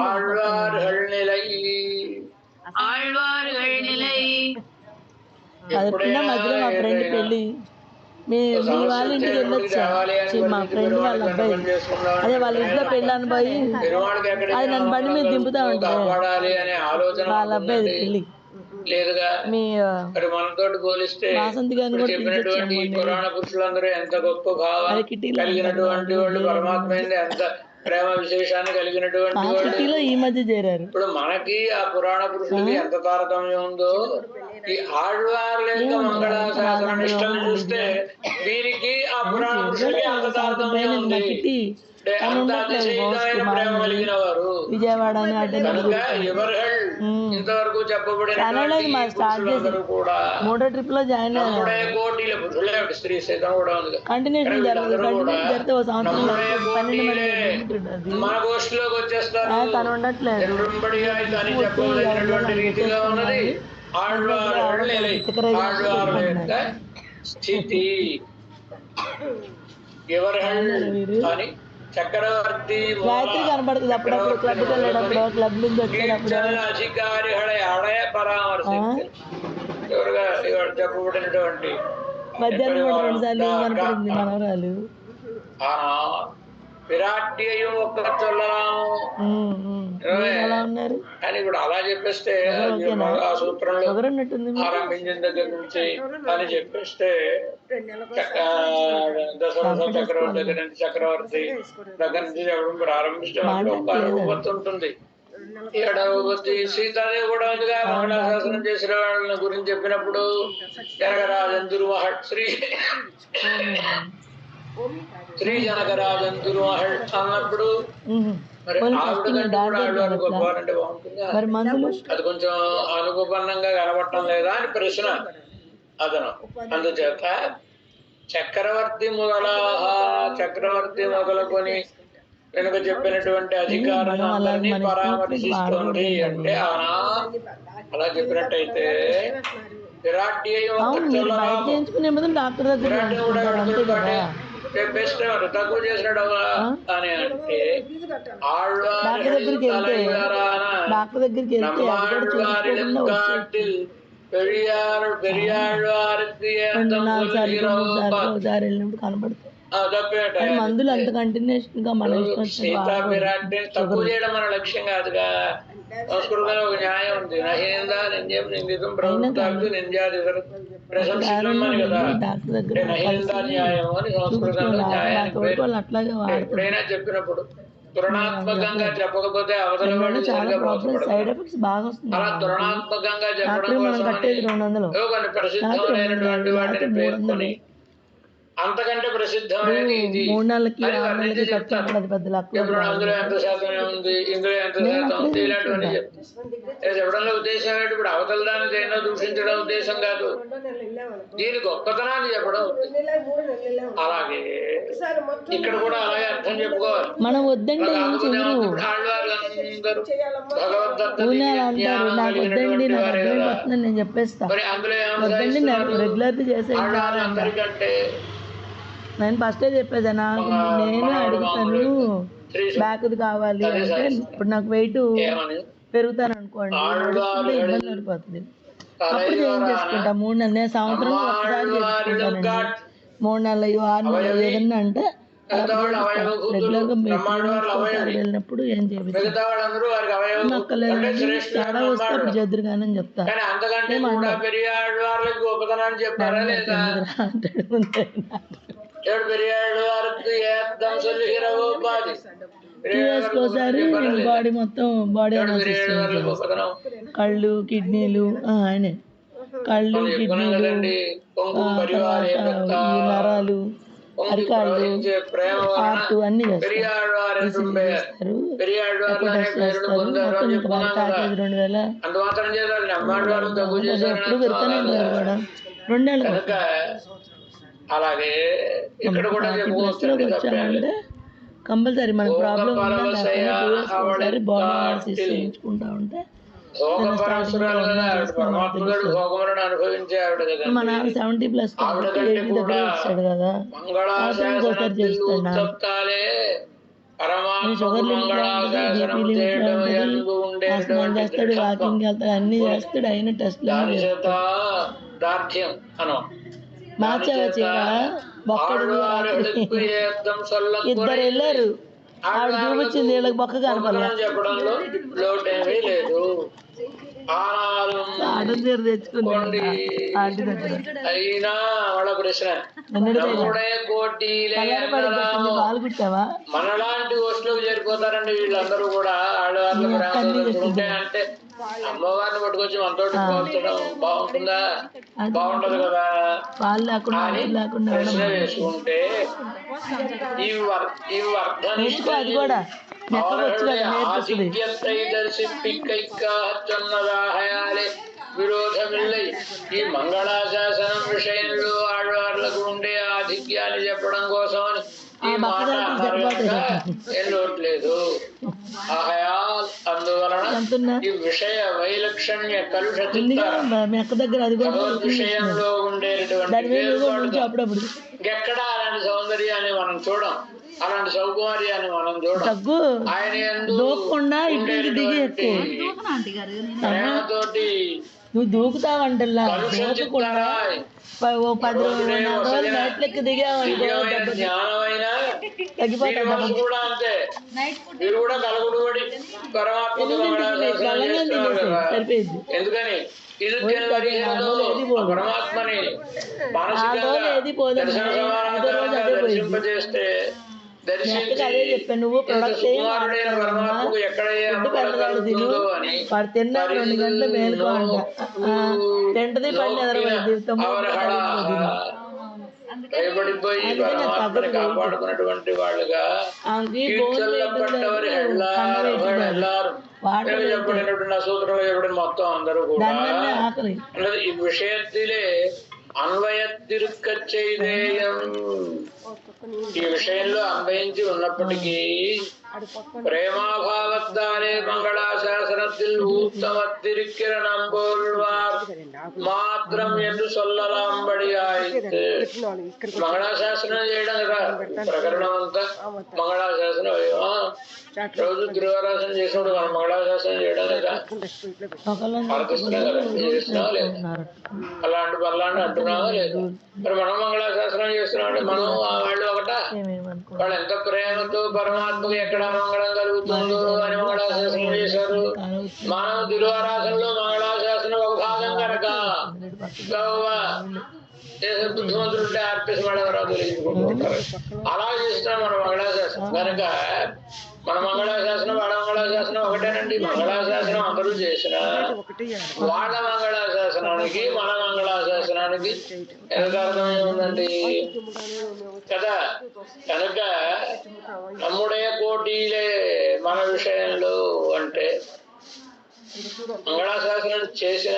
ஆழ்வார்கள் நிலை అదొచ్చినా మధ్యలో మా ఫ్రెండ్ పెళ్ళి, మీ వాళ్ళ ఇంటికి వెళ్ళొచ్చా, మా ఫ్రెండ్ వాళ్ళ అబ్బాయి, అదే వాళ్ళ ఇంట్లో పెళ్ళి అనిపోయి అది నన్ను బండి మీద దింపుతా ఉంటారు, వాళ్ళ అబ్బాయి పెళ్ళి. మీ మనతోటి పోలిస్తే వాసంతి గారిని కూడా చెప్పినటువంటి పురాణ పురుషులందరూ ఎంత గొప్ప భావాన్ని కలిగినటువంటి వాళ్ళు, పరమాత్మ మీద ఎంత ప్రేమ విశేషాన్ని కలిగినటువంటి వాళ్ళు ఈ మధ్య చేరారు. ఇప్పుడు మనకి ఆ పురాణ పురుషులకి ఎంత తారతమ్యం ఉందో, ఈ ఆళ్వార్ల యొక్క మంగళాశాసన నిష్టను చూస్తే వీరికి ఆ పురాణ పురుషులకి అంత తారతమ్యం ఉంది. ప్రేమ కలిగిన వారు విజయవాడ కనుక ఎవர்கள் ఇంతవరకు చెప్పబడిన కూడా 3వ ట్రిప్ లో జాయిన్ కోటిల పురుషులే, స్త్రీ సైతం కూడా ఉంది. కంటిన్యూషన్ జరిగితే ఓ సంవత్సరం 12 మంది మన గోష్ఠిలోకి వచ్చేస్తారు. తను ఉండట్లేదు అని చెప్పబడినటువంటి రీతిగా ఉన్నది ఆళ్వారుల యొక్క స్థితి. ఎవர்கள் అని చక్రవర్తి గాయత్రి కనబడుతుంది అప్పుడప్పుడు, క్లబ్కి వెళ్ళేటప్పుడు, క్లబ్ నుంచి వచ్చేటప్పుడు. అధికారిகளை అడయ పరామర్శించి ఎవరుగా చెప్పబడినటువంటి మధ్యాహ్నం కూడా 2 సార్లు కనపడింది మనవరాలు. విరాట్యం ఒక్క చొల్లరాము ఎలా ఉన్నారు అని ఇప్పుడు అలా చెప్పేస్తే ఆ సూత్రంలో ఆరంభించిన దగ్గర నుంచి అని చెప్పేస్తే దశరథ చక్రవర్తి దగ్గర నుంచి చక్రవర్తి దగ్గర నుంచి చెప్పడం ప్రారంభిస్తే ఒక అనుభూతి ఉంటుంది. 7వ సీతాదేవి కూడా ఉందిగా. మంగళాశాసనం చేసిన వాళ్ళని గురించి చెప్పినప్పుడు జనకరాజంతురు శ్రీ జనకరాజంతురు అన్నప్పుడు మరి ఆవిడ గొప్పవారంటే బాగుంటుందా, అది కొంచెం అనుపన్నంగా కనబడటం లేదా అని ప్రశ్న అతను. అందుచేత చక్రవర్తి మొదలుకొని వెనుక చెప్పినటువంటి అధికారాన్ని పరామర్శిస్తుంది అంటే అలా చెప్పినట్టయితే చెప్పేస్తే మరి తక్కువ చేసినాడు అని అంటే ఆళ్వారిల్ మందులు అంత కంటిన్యూషన్ గా మనం సీతా పిరాటి తక్కువ చేయడం మన లక్ష్యం కాదుగా. సంస్కృతంలో ఒక న్యాయం ఉంది, నహేందా నింద్యం నిందితం ప్రభుత్వాలు నింద్యాది ప్రశంసించమని కదా. నహేందా న్యాయం అని సంస్కృతంలో న్యాయానికి పేరు. ఎప్పుడైనా చెప్పినప్పుడు తులనాత్మకంగా చెప్పకపోతే అవతల వాళ్ళు అలా తులనాత్మకంగా చెప్పడం కోసం కొన్ని ప్రసిద్ధమైనటువంటి వాటిని పేర్కొని అంతకంటే ప్రసిద్ధమైనది ఇది చెప్తాను. ఎప్పుడు అందులో ఎంత శాతం ఉంది, ఇందులో ఎంత శాతం ఉంది, ఇలాంటివన్నీ చెప్తాను. చెప్పడంలో ఉద్దేశం ఏంటి, ఇప్పుడు అవతల దాన్ని దేన్నో దూషించడం ఉద్దేశం కాదు, దీని గొప్పతనాన్ని చెప్పడం. అలాగే ఇక్కడ కూడా అలాగే అర్థం చెప్పుకోవాలి. మనం వద్దండి నేను చెప్పేస్తా, రెగ్యులర్ చేసే అందరికంటే నేను ఫస్టే చెప్పేదా, నాకు నేను అడుగుతాను బ్యాక్ది కావాలి అంటే ఇప్పుడు నాకు వెయిట్ పెరుగుతాను అనుకోండి, ఇబ్బంది పడిపోతుంది. అప్పుడు చేయించేసుకుంటా 3 నెలలు. నేను సంవత్సరంలో ఒకసారి చేయించుకుంటానండి. 3 నెలలు 6 నెలలు ఏదన్నా అంటే రెగ్యులర్ గా ఒకసారి వెళ్ళినప్పుడు ఏం చేయించాలి తేడా వస్తే అప్పుడు చెద్దురు కానీ అని చెప్తా ఒకసారి బాడీ మొత్తం బాడీ అనాలిసిస్ కళ్ళు కిడ్నీలు ఆయనే కళ్ళు కిడ్నీలు తర్వాత ఈ నరాలు అరికాళ్ళు హార్ట్ అన్ని చేస్తారు మొత్తం ఇంత ప్యాకేజ్ 2000 ఎప్పుడు పెడతానే ఉంటారు కూడా 2 నెలలు అలాగే ఇక్కడ కూడా వచ్చామంటే కంపల్సరీ మనకు ప్రాబ్లం ఒకసారి బాడీ అనాలిసిస్ చేయించుకుంటా ఉంటే మన 70+ 80 దగ్గర వచ్చాడు కదా ఒకసారి చేస్తాడు షుగర్ లిమిట్ బీపీ లిమిట్ ఉంటుంది స్నానం చేస్తాడు వాకింగ్ వెళ్తాడు అన్ని చేస్తాడు అయిన టెస్ట్లు మార్చావా చీర బొక్కడు ఇద్దరు వెళ్ళారు ఆవిడ చూపించింది వీళ్ళకి బొక్క కనపడలేదు చెప్పడంలో లోటేమీ లేదు తెచ్చుకోండి అయినా వాళ్ళ ప్రశ్న పాలు కుట్టావా మనలాంటి వస్తువులకు చేరిపోతారండి వీళ్ళందరూ కూడా ఆడవాళ్ళు అంటే అమ్మవారిని పట్టుకొచ్చి మనతో పోల్చడం బాగుంటుందా బాగుంటది కదా పాలు లేకుండా ప్రశ్న వేసుకుంటే అది కూడా విరోధమిల్లై ఈ మంగళాశాసనం విషయంలో ఆడవార్లకు ఉండే ఆధిక్యాన్ని చెప్పడం కోసమని ఈ మాట ఎల్లట్లేదు అందువలన ఈ విషయ వైలక్షణ్య కలుష విషయంలో ఉండేటటువంటి ఎక్కడ అలాంటి సౌందర్యాన్ని మనం చూడం అలాంటి సౌకుమార్యాన్ని మనం చూడం ఆయన ప్రేమతోటి నువ్వు దూకుతావంటల్లా దూకకుండా 10 రోజులు నైట్లెక్కి దిగావంటే జ్ఞానమైన కూడా అంతే మీరు కూడా కలగుడుబడి సరిపోయింది ఎందుకని పరమాత్మని దర్శింపజేస్తే అదే చెప్పాను నువ్వు ప్రొడక్ట్ వాడు తిన్నా 2 గంటలు మేలుకో అంట తింటది పని కాపాడుకున్నటువంటి వాళ్ళుగా సూత్రంలో చెప్పడం మొత్తం అందరూ కూడా ఈ విషయத்திலே అన్వయతిరుక్క చైదేయం ఈ విషయంలో అన్వయించి ఉన్నప్పటికీ பிரேமாபாவத்தாலே மங்களாசாசனத்தில் ஊத்தமத்திருக்கிற நம்போல்வார் మాత్రం என்று சொல்லலாம்படியாயிற்று మంగళాశాసనం చేయడం కదా ప్రకరణం అంతా మంగళాశాసనం రోజు దుర్వారాసన చేసినప్పుడు మనం మంగళాశాసనం చేయడం కదా పాటిస్తున్నాం కదా చేస్తున్నావా లేదు అలాంటి పనులాంటి అంటున్నావా లేదు మరి మనం మంగళాశాసనం చేస్తున్నామంటే మనం వాళ్ళు ఒకటా వాళ్ళు ఎంత ప్రేమతో పరమాత్మకు ఎక్కడ మంగళం కలుగుతుందో అని మంగళాశాసనం చేశారు మనం దుర్వారాసనలో మంగళాశాసనం ఒక భాగం కనుక బుద్ధిమంతులుంటే ఆర్పిస్ వాడెవరో తెలియజుకుంటుంటారు అలా చేస్తున్నాం మన మంగళాశాసనం కనుక మన మంగళాశాసనం వాళ్ళ మంగళాశాసనం ఒకటేనండి మంగళాశాసనం అందరూ చేసిన వాళ్ళ మంగళాశాసనానికి మన మంగళాశాసనానికి ఎంత అర్థమై ఉందండి కదా కనుక నమ్ముడే కోటీలే మన విషయంలో అంటే మంగళాశాసనం చేసిన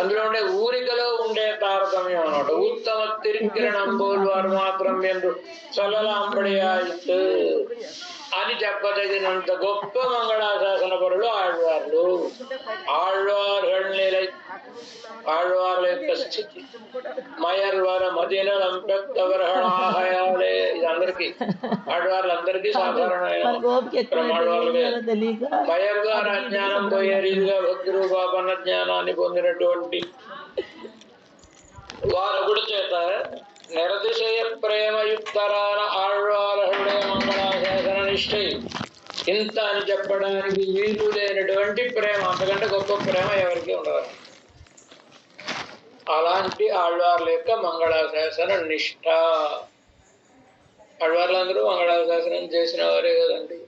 అందులో ఉండే ఊరికలో ఉండే తారతమ్యం అన్నమాట ఉత్తమ తిరికిరణం పోల్వారు మాత్రం ಎಂದು చల్లలాంబడియాయితు అని చెప్పదగినంత గొప్ప మంగళాశాసన పరులు ఆళ్వార్లు ఆళ్వార్ల యొక్క స్థితి మయర్వర మదినలం పెద్దవరహళాహయాలే ఇది అందరూ అందరికీ ఆడవాళ్ళందరికీ సాధారణమైన మనకు ఓపిక ఎక్కువ తెలియక భయంగా అజ్ఞానం పోయే రీతిగా భక్తి రూపాపన్న జ్ఞానాన్ని పొందినటువంటి వారగుడి చేత నిరతిశయ ప్రేమయుక్తరాన ఆళ్వారహుడే మంగళాశాసన నిష్ఠై ఇంత అని చెప్పడానికి వీలు లేనటువంటి ప్రేమ, అంతకంటే గొప్ప ప్రేమ ఎవరికి ఉండదు. అలాంటి ఆళ్వార్ల యొక్క మంగళాశాసన నిష్ఠ. ఆళ్వార్లందరూ మంగళాశాసనం చేసిన వారే కదండి.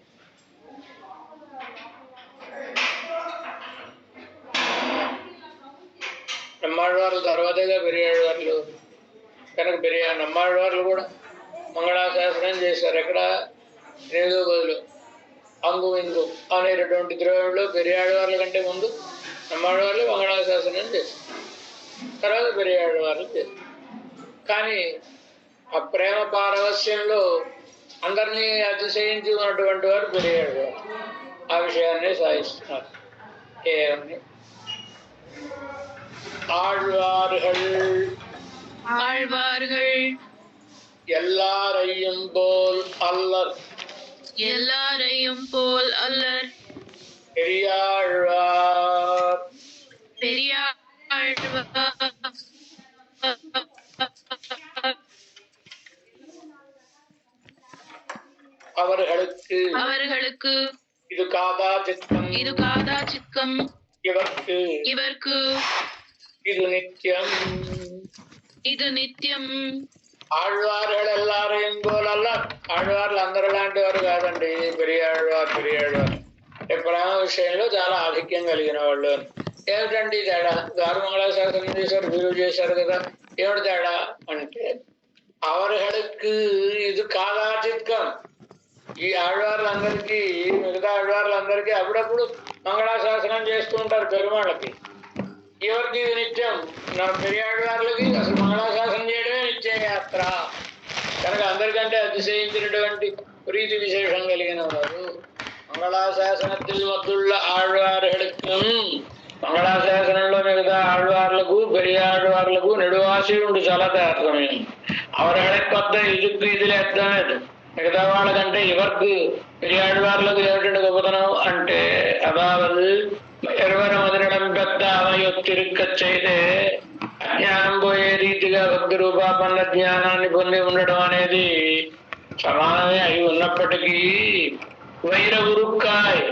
నమ్మాళ్వార్లు తర్వాతగా పెరిగాళ్వార్లు కనుక నమ్మాళ్వార్లు కూడా మంగళాశాసనం చేశారు. ఎక్కడ 8వ గదిలో అంగు ఇంగు అనేటటువంటి ద్రోణంలో పెరియాళ్వార్ల కంటే ముందు నమ్మాళ్వార్లు మంగళాశాసనం చేశారు, తర్వాత పెరియాళ్వార్లు చేశారు. కానీ ఆ ప్రేమ పారవస్యంలో అందరినీ అతిశయించి ఉన్నటువంటి వారు పెరియాళ్వారు. ఆ విషయాన్ని సాధిస్తున్నారు. ఏమని ஆழ்வார்கள் எல்லாரையும் போல் அல்லர் பெரியாழ்வார் அவர்களுக்கு இது காதா சித்தம் இவர்க்கு இது நித்தியம். ఆళ్వార్లు ఎల్లారైం పోలల్ల, ఆళ్వార్లు అందరూ లాంటి వారు కాదండి. పెరియాళ్వార్ ప్రేమ విషయంలో చాలా ఆధిక్యం కలిగిన వాళ్ళు. ఏమిటండి తేడా? గారు మంగళాశాసనం చేశారు, వీరు చేశారు కదా, ఏమిటి తేడా అంటే అవர்களுக்கு ఇది కాదాచిత్కం. ఈ ఆళ్వార్లందరికీ, మిగతా ఆళ్వార్లందరికీ అప్పుడప్పుడు మంగళాశాసనం చేస్తూ ఉంటారు పెరుమాళ్ళకి. ఎవరికి ఇది నిత్యం? నా పెరియాళ్వార్లకి అసలు మంగళాశాసనం చేయడమే నిత్య యాత్ర కనుక అందరికంటే అతిశయించినటువంటి ప్రీతి విశేషం కలిగిన వారు. మంగళాశాసనத்தில் మద్దుళ్ళ ఆళ్వాர்களுக்கும், మంగళాశాసనంలో మిగతా ఆళ్వార్లకు పెరియాళ్వార్లకు నెడువాసి ఉండు చాలా తారతమ్యం. அவர்களுக்கு కొత్త ఇదుకు ఇదిలే అర్థమేది. మిగతా వాళ్ళకంటే ఇవർക്ക് పెరియాళ్వార్లకు ఏమిటంటే గొప్పతనం అంటే అదావదు ఎరువర మొదలడం పెద్ద అవయొత్తిరుక్క చేతే అజ్ఞానం పోయే రీతిగా భక్తి రూపాపన్న జ్ఞానాన్ని పొంది ఉండడం అనేది సమానమే అయి ఉన్నప్పటికీ వైరవురుక్కాయ్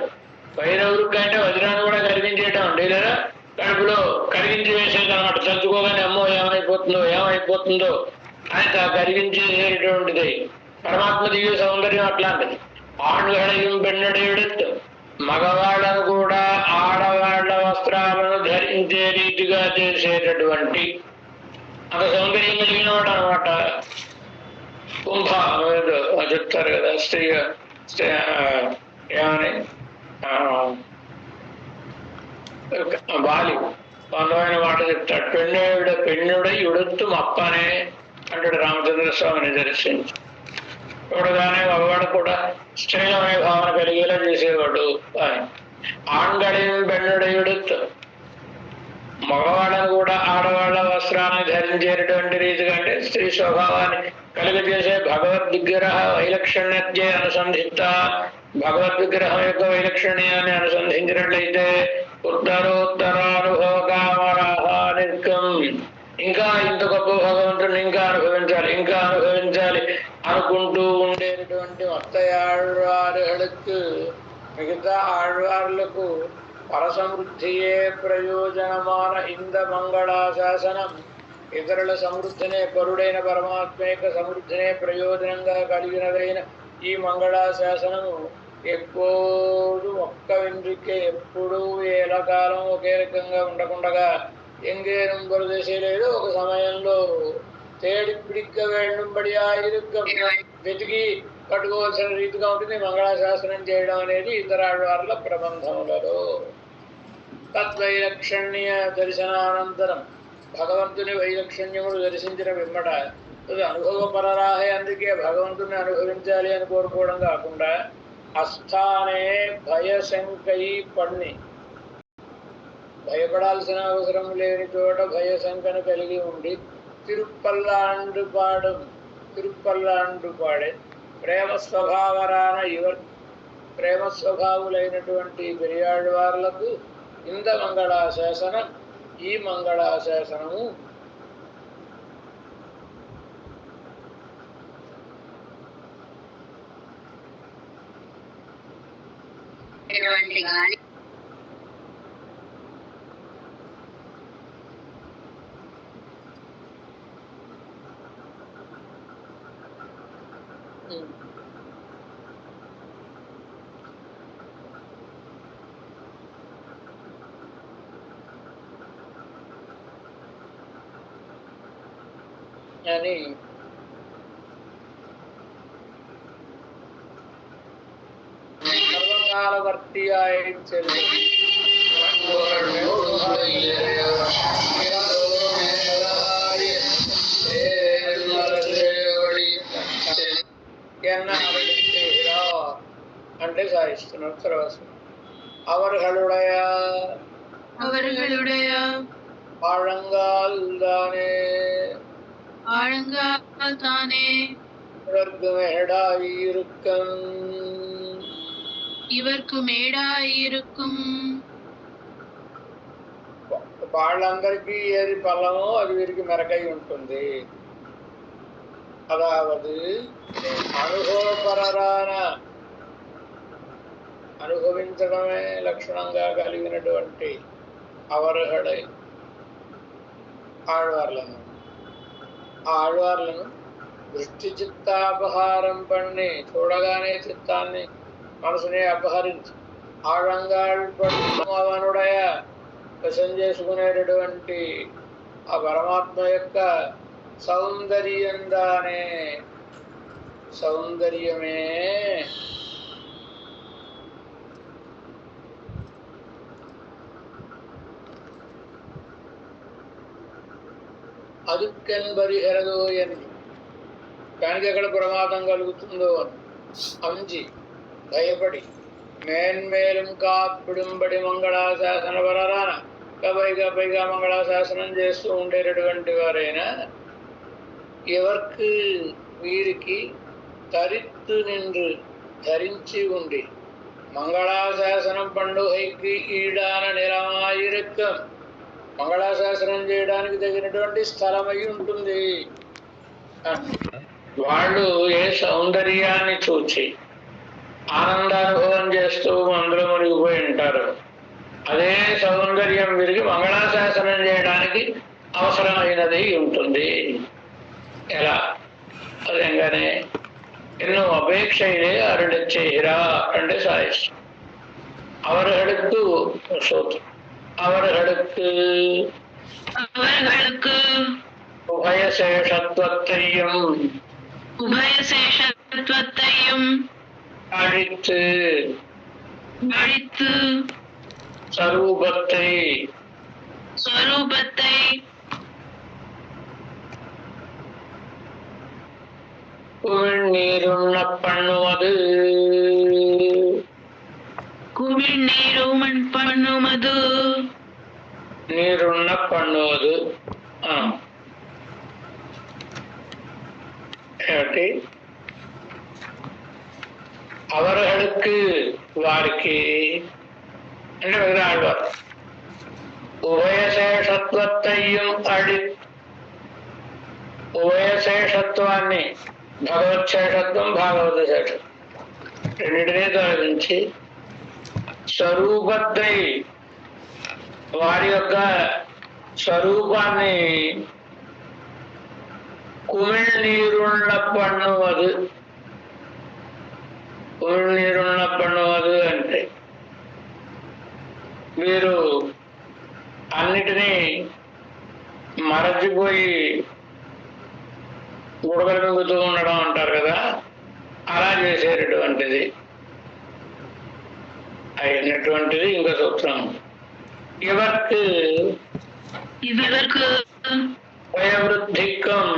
అంటే వజ్రాన్ని కూడా కరిగించేయటం అండి, లేదా కడుపులో కరిగించి వేసేది అనమాట. చదువుకోగానే అమ్మో ఏమైపోతుందో అని కరిగించేసేటువంటిది. పరమాత్మ దివ్య సౌందర్యం అట్లాంటిది. ఆణ్గళయం పెన్నడేడుతూ మగవాళ్ళను కూడా ఆడవాళ్ల వస్త్రాలను ధరించే రీతిగా చేసేటటువంటి అంత సౌందర్యం కలిగిన వాడు అనమాట. కుంభ చెప్తారు కదా, స్త్రీ ఏమని బాలి అందమైన మాట చెప్తాడు. పెన్నుడై ఉడుత్తు మప్పనే అంటాడు రామచంద్ర స్వామిని దర్శించి. చూడగానే మగవాడు కూడా స్త్రీలమనే భావన కలిగేలా చేసేవాడు. ఆంగళం పెన్నుడయుడుతు మగవాళ్ళను కూడా ఆడవాళ్ల వస్త్రాన్ని ధరించేటటువంటి రీతిగా అంటే స్త్రీ స్వభావాన్ని కలిగజేసే భగవద్విగ్రహ వైలక్షణ్యే అనుసంధిత. భగవద్విగ్రహం యొక్క వైలక్షణ్యాన్ని అనుసంధించినట్లయితే ఉత్తరోత్తరానుభవకామరాహానికం, ఇంకా ఇంత గొప్ప భగవంతుడిని ఇంకా అనుభవించాలి అనుకుంటూ ఉండేటటువంటి మొత్తయాళ్వారులకు మిగతా ఆళ్వార్లకు పరసమృద్ధియే ప్రయోజనమాన ఇంద మంగళాశాసనం. ఇతరుల సమృద్ధినే, పరుడైన పరమాత్మ యొక్క సమృద్ధినే ప్రయోజనంగా కలిగినదైన ఈ మంగళాశాసనము ఎప్పుడు ఒక్క వెంట్రుకే ఎప్పుడూ ఏలకాలం ఒకే రకంగా ఉండకుండగా எங்கேனும் ஒரு திசையிலேதோ ఒక సమయంలో తేడి పిడిక్క వేణుంబడియా ఇరుక్క వెతికి పట్టుకోవాల్సిన రీతిగా ఉంటుంది మంగళాశాసనం చేయడం అనేది ఇతర ఆళ్వార్ల ప్రబంధములలో. తద్వైలక్షణ్య దర్శనానంతరం భగవంతుని వైలక్షణ్యములు దర్శించిన వెంబడ అది అనుభవపరరాహే. అందుకే భగవంతుని అనుభవించాలి అని కోరుకోవడం కాకుండా అస్థానే భయశంకై పణ్ణి, భయపడాల్సిన అవసరం లేని చోట భయశంకను కలిగి ఉండి తిరుప్పల్లాండు పాడే ప్రేమ స్వభావరాన ఇవర్ ప్రేమ స్వభావులైనటువంటి పెరియాళ్వార్లకు ఇంద మంగళాశాసనం ఈ మంగళాశాసనము అని సర్వకాలవర్తియాయ అంటే సాయిస్తున్నారు తర్వాత அவர்களுடைய ஆழங்கால் தானே இவர்க்கு மேடாயிருக்கும் వాళ్ళందరికీ ఏది ఫలమో అది వీరికి మెరకై ఉంటుంది. అదావదు అనుభవపరరాన అనుభవించడమే లక్షణంగా కలిగినటువంటి అవరుహళై ఆళ్వార్లను ఆ ఆళ్వార్లను దృష్టి చిత్తాపహారం పన్ని చూడగానే చిత్తాన్ని మనసునే అపహరించి ఆళంగాళ్ అవనుడయ వశం చేసుకునేటటువంటి ఆ పరమాత్మ యొక్క సౌందర్యందానే సౌందర్యమే అదుక్కెన్బరిహెరదో అని దానికి ఎక్కడ ప్రమాదం కలుగుతుందో అని అంచి భయపడి మేన్మేலும் కాపిడుంబడి మంగళాశాసన వరరాన పైగా మంగళాశాసనం చేస్తూ ఉండేటటువంటి వారైనా ఎవరికి వీరికి తరిత్తు నిండు ధరించి ఉండి మంగళాశాసనం పండుగకి ఈడాన నిలమాయిరక్కం మంగళాశాసనం చేయడానికి తగినటువంటి స్థలమై ఉంటుంది. వాళ్ళు ఏ సౌందర్యాన్ని చూచి ఆనందానుభవం చేస్తూ అందులో మునిగిపోయి ఉంటారు. అదే సౌందర్యం వీరికి మంగళాశాసనం చేయడానికి అవసరమైనది ఉంటుంది. ఎలా అదేగానే ఎన్నో అపేక్షయిలే అరుడచ్చేహిరా అంటే సాయిస్తు அவர்களுக்கு உபயசேஷத்வத்தையும் அழித்து ஸ்வரூபத்தை குமிழ்நீருண்ண பண்ணுவது நீருண்ண பண்ணுவது அவர்களுக்கு వారికి అంటే మిగతా ఆళ్వారు ఉభయశేషత్వత్తయ్యం అడి ఉభయశేషత్వాన్ని భగవత్శేషత్వం భాగవత శేషం రెండింటినీ తొలగించి స్వరూపత్రై వారి యొక్క స్వరూపాన్ని కుమిళ్నీరుళ్ళ పన్నువదు కుమిళ్నీరుళ్ళ పన్నువదు అంటే మీరు అన్నిటినీ మరచిపోయి గుడగలు మింగుతూ ఉండడం అంటారు కదా, అలా చేసేటటువంటిది అయినటువంటిది ఇంకో సూత్రం. ఇవർക്ക് ఉభయవృద్ధికం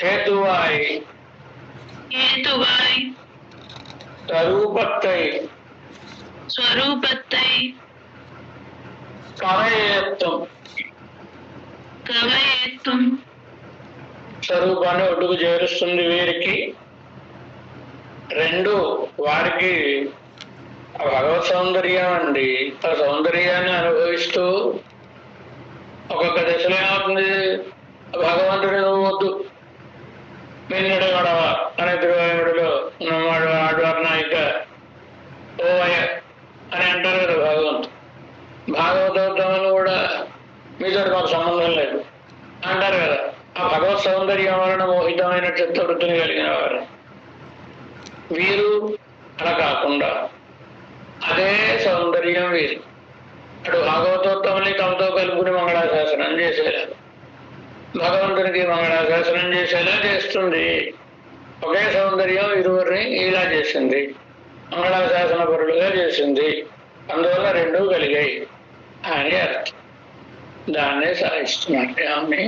హేతువాయి స్వరూపత్తై కవయేత్వం స్వరూపాన్ని ఒడ్డుకు చేరుస్తుంది వీరికి. రెండు, వారికి భగవత్ సౌందర్యం అండి. ఆ సౌందర్యాన్ని అనుభవిస్తూ ఒక్కొక్క దశలో ఏమవుతుంది, భగవంతుడి నువ్వు వద్దు, మిన్నడి గొడవ అనే తిరువాయుడిలో ఉన్నవాడు ఆడవారి నాయిక ఓవయ అని అంటారు కదా భగవంతుడు. భాగవతోత్తములు కూడా మీతో మాకు సంబంధం లేదు అంటారు కదా. ఆ భగవత్ సౌందర్యం వలన మోహితమైన చిత్తవృత్తిని కలిగిన వారు వీరు. అలా కాకుండా అదే సౌందర్యం వీరు అటు భాగవతోత్తముల్ని తమతో కలుపుకుని మంగళాశాసనం చేసేలా, భగవంతునికి మంగళాశాసనం చేసేలా చేస్తుంది. ఒకే సౌందర్యం ఇరువురిని ఇలా చేసింది, మంగళాశాసన పరులుగా చేసింది. అందువల్ల రెండూ కలిగాయి అని అర్థం. దాన్నే సాధిస్తున్నట్టు ఆమె.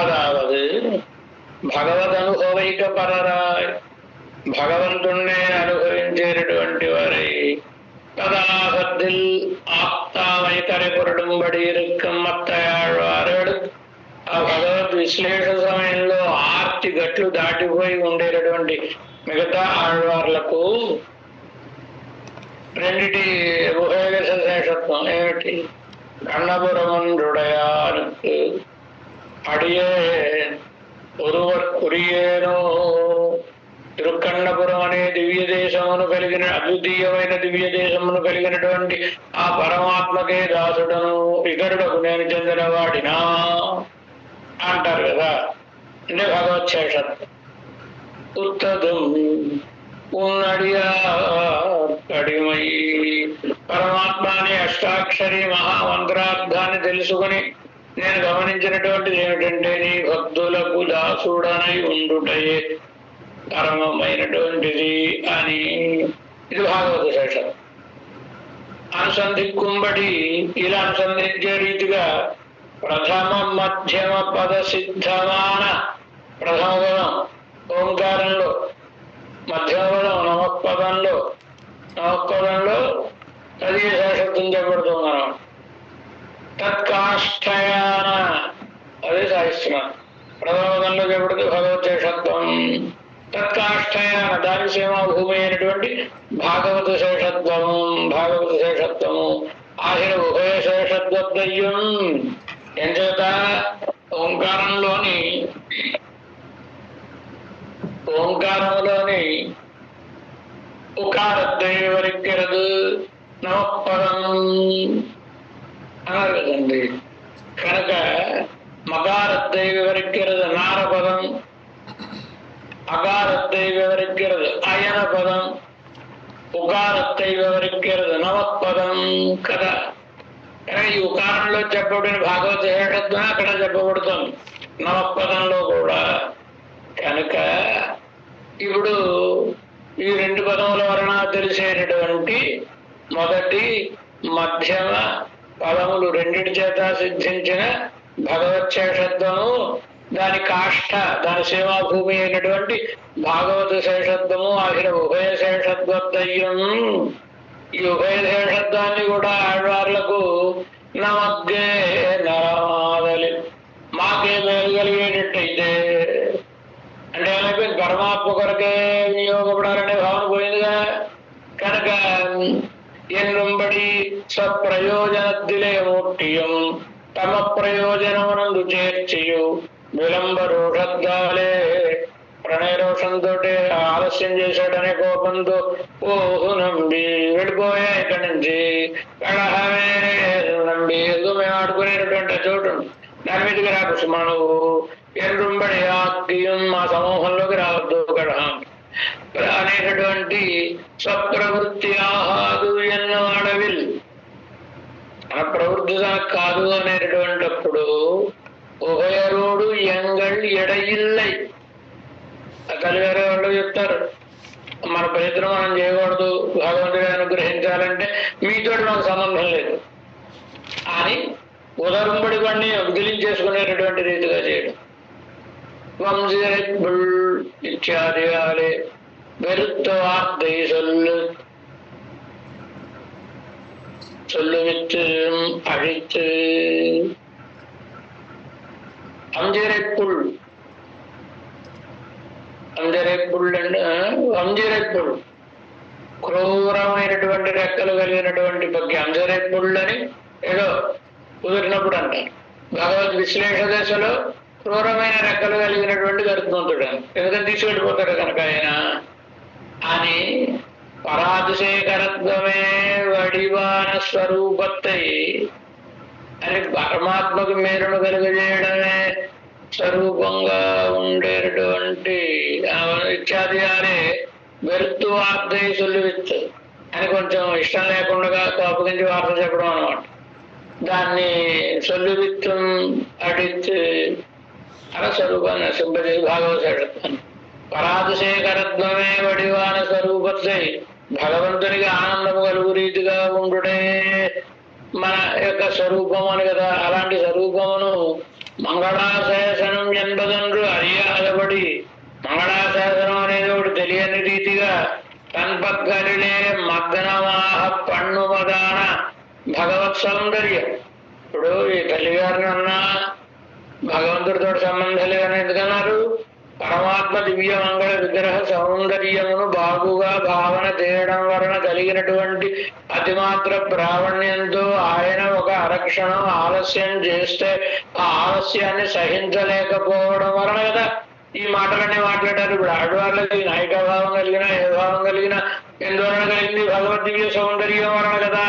అదావదు భగవద్ అనుభవైక పరరాయ్, భగవంతుణ్ణే అనుభవించేటటువంటి వారై పదాబద్ధిల్ ఆప్తామైకరి పొరడుంబడి ఇరుక్కం మత్తయాడు. ఆ భగవద్ విశ్లేష సమయంలో ఆర్తి గట్లు దాటిపోయి ఉండేటటువంటి మిగతా ఆళ్వార్లకు రెండిటి ఉభయదశ శేషత్వం ఏమిటి? కన్నపురముండుడయానుకు అడియే ఒరువర్ కురియేనో. తిరుక్కన్నపురం అనే దివ్య దేశమును కలిగిన అద్వితీయమైన దివ్య దేశమును కలిగినటువంటి ఆ పరమాత్మకే దాసుడను, ఇతరులకు నేను చెందిన వాడినా అంటారు కదా. అంటే భగవత్ శేషత్వం. ఉత్తదం ఉన్నడియా కడిమై, పరమాత్మ అనే అష్టాక్షరి మహామంత్రార్థాన్ని తెలుసుకుని నేను గమనించినటువంటిది ఏమిటంటే, నీ భక్తులకు దాసుడనై ఉండుటయే పరమమైనటువంటిది అని. ఇది భాగవత శేషం. అనుసంధింబడి ఇలా అనుసంధించే రీతిగా ప్రథమ మధ్యమ పద సిద్ధమాన ప్రథమ పదం ఓంకారంలో, మధ్యమ పదం నమఃపదంలో, నమఃపదంలో తదీయ శేషత్వం చెప్పబడుతుంది. మనం తత్కాష్ఠయాన అదే సాధిస్తున్నాం. ప్రథమ పదంలో చెప్పబడితే భగవత్ శేషత్వం, తత్కాష్ఠయాన దాని సీమాభూమి అయినటువంటి భాగవత శేషత్వము. భాగవత శేషత్వము ఆహిర ఉభయ శేషత్వద్వయం. ఎంచేత ఓంకారములోని ఉకారద్వయ వరిక్కిరదు నమఃపదం అన్నారు కదండి. కనుక మకారద్వయ వివరిక్కిరదు నారపదం, అకారద్వయ వివరిక్కిరదు అయన పదం, ఉకారద్వయ వివరిక్కిరదు నమఃపదం కదా. కానీ ఈ ఉకారంలో చెప్పబడిన భాగవత శేషత్వం అక్కడ చెప్పబడుతుంది నమఃపదంలో కూడా. కనుక ఇప్పుడు ఈ రెండు పదముల వలన తెలిసేటటువంటి మొదటి మధ్యమ పదములు రెండిటి చేత సిద్ధించిన భగవత్ శేషత్వము, దాని కాష్ఠ దాని సీమాభూమి అయినటువంటి భాగవత శేషత్వము ఆఖిర ఉభయ శేషత్వద్వయం. ఈ ఉభయ శేషత్వాన్ని కూడా ఆళ్వార్లకు నమగ్గే నరమాదలి మాకే మేలుగలిగేటట్టయితే, అంటే ఏమైపోయింది, పరమాత్మ కొరకే వినియోగపడాలనే భావన పోయిందిగా. కనుక ఎన్నుంబడి స్వప్రయోజనద్దిలే ముట్టియం తమ ప్రయోజనమునందు చేర్చియు విలంబ రోషద్దాలే. ప్రణయ రోషంతో ఆలస్యం చేశాడనే కోపంతో ఓహు నంబి వెళ్ళిపోయా ఇక్కడి నుంచి. కళహమే నంబి ఏదో మేము ఆడుకునేటటువంటి చోటు దాని మీదకి రాకు సుమానువు. ఎన్రుంబడి ఆక్యం మా సమూహంలోకి రావద్దు కళహం అనేటటువంటి స్వప్రవృత్తి ఆహాదు ఎన్నో అడవిల్. మన ప్రవృత్తి కాదు అనేటటువంటిప్పుడు ఉభయరోడు ఎంగళ్ ఎడయిల్లై కలిగారే వాళ్ళు చెప్తారు. మన ప్రయత్నం మనం చేయకూడదు, భగవంతుడి అనుగ్రహించాలంటే మీతోటి మనకు సంబంధం లేదు అని ఉదరంబడి వాడిని వదిలించేసుకునేటటువంటి రీతిగా చేయడం. వంశీపుల్ ఇత్యాది ఆలే వెరుత్త వార్த்தை சொல்லு வித்து அழித்து వంజరెప్పుల్ వంజరెప్పుల్ క్రూరమైనటువంటి రెక్కలు కలిగినటువంటి పక్షి. అంజరెప్పుళ్ళు అని ఏదో కుదిరినప్పుడు అంటారు. భగవద్ విశ్లేష దశలో క్రూరమైన రెక్కలు కలిగినటువంటి గరుత్మంతుడు ఎందుకని తీసుకెళ్ళిపోతాడు కనుక ఆయన అని పరాతిశేఖరత్వమే వడివాన స్వరూపత్తై అని పరమాత్మకు మేలును కలుగజేయడమే స్వరూపంగా ఉండేటటువంటి ఇత్యాది గారే వెరుత్తు వార్త సొల్లువిత్తు అని కొంచెం ఇష్టం లేకుండా కోపగించి వార్త చెప్పడం అనమాట. దాన్ని సొల్లువిత్తం అడిచి అలా స్వరూపాన్ని నశింపజేసి భాగవతాన్ని పరాతిశేఖరత్వమే వడివాన స్వరూపత్తై భగవంతునికి ఆనందము కలుగు రీతిగా ఉండుడే మన యొక్క స్వరూపం అని కదా. అలాంటి స్వరూపమును మంగళాశాసనం ఎన్పదండ్రు అరియాదబడి మంగళాశాసనం అనేది ఒకటి తెలియని రీతిగా తన్పక్కరిలే మగ్నమాహ పన్ను మదాన భగవత్ సౌందర్యం. ఇప్పుడు ఈ తల్లిగారిని అన్నా భగవంతుడితో సంబంధం లేదని ఎందుకన్నారు? పరమాత్మ దివ్య మంగళ విగ్రహ సౌందర్యమును బాగుగా భావన చేయడం వలన కలిగినటువంటి అతిమాత్ర ప్రావణ్యంతో ఆయన ఒక అరక్షణం ఆలస్యం చేస్తే ఆ ఆలస్యాన్ని సహించలేకపోవడం వలన కదా ఈ మాటలన్నీ మాట్లాడారు. ఇప్పుడు ఆడవాళ్ళకి నాయక భావం కలిగిన ఏ భావం కలిగిన ఎందువలన కలిగింది? భగవద్ దివ్య సౌందర్యం వలన కదా.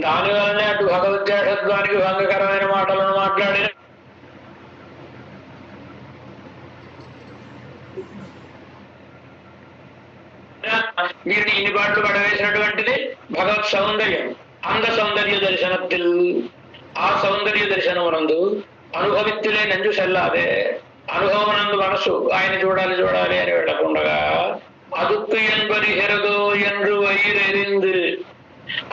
దానివల్లనే అటు భగవద్దేశత్వానికి భంగకరమైన మాటలను మాట్లాడిన వీరిని ఇన్ని పాటలు పడవేసినటువంటిది భగవత్ సౌందర్యం. అంద సౌందర్య దర్శనത്തിൽ ఆ సౌందర్య దర్శనమునందు అనుభవిత్తులే నంజు సెల్లాదే అనుభవనందు మనసు ఆయన చూడాలి చూడాలి అని వెళ్ళకుండగా అదుక్కు ఎన్బరి హెరదో ఎండ్రు వైరెరింది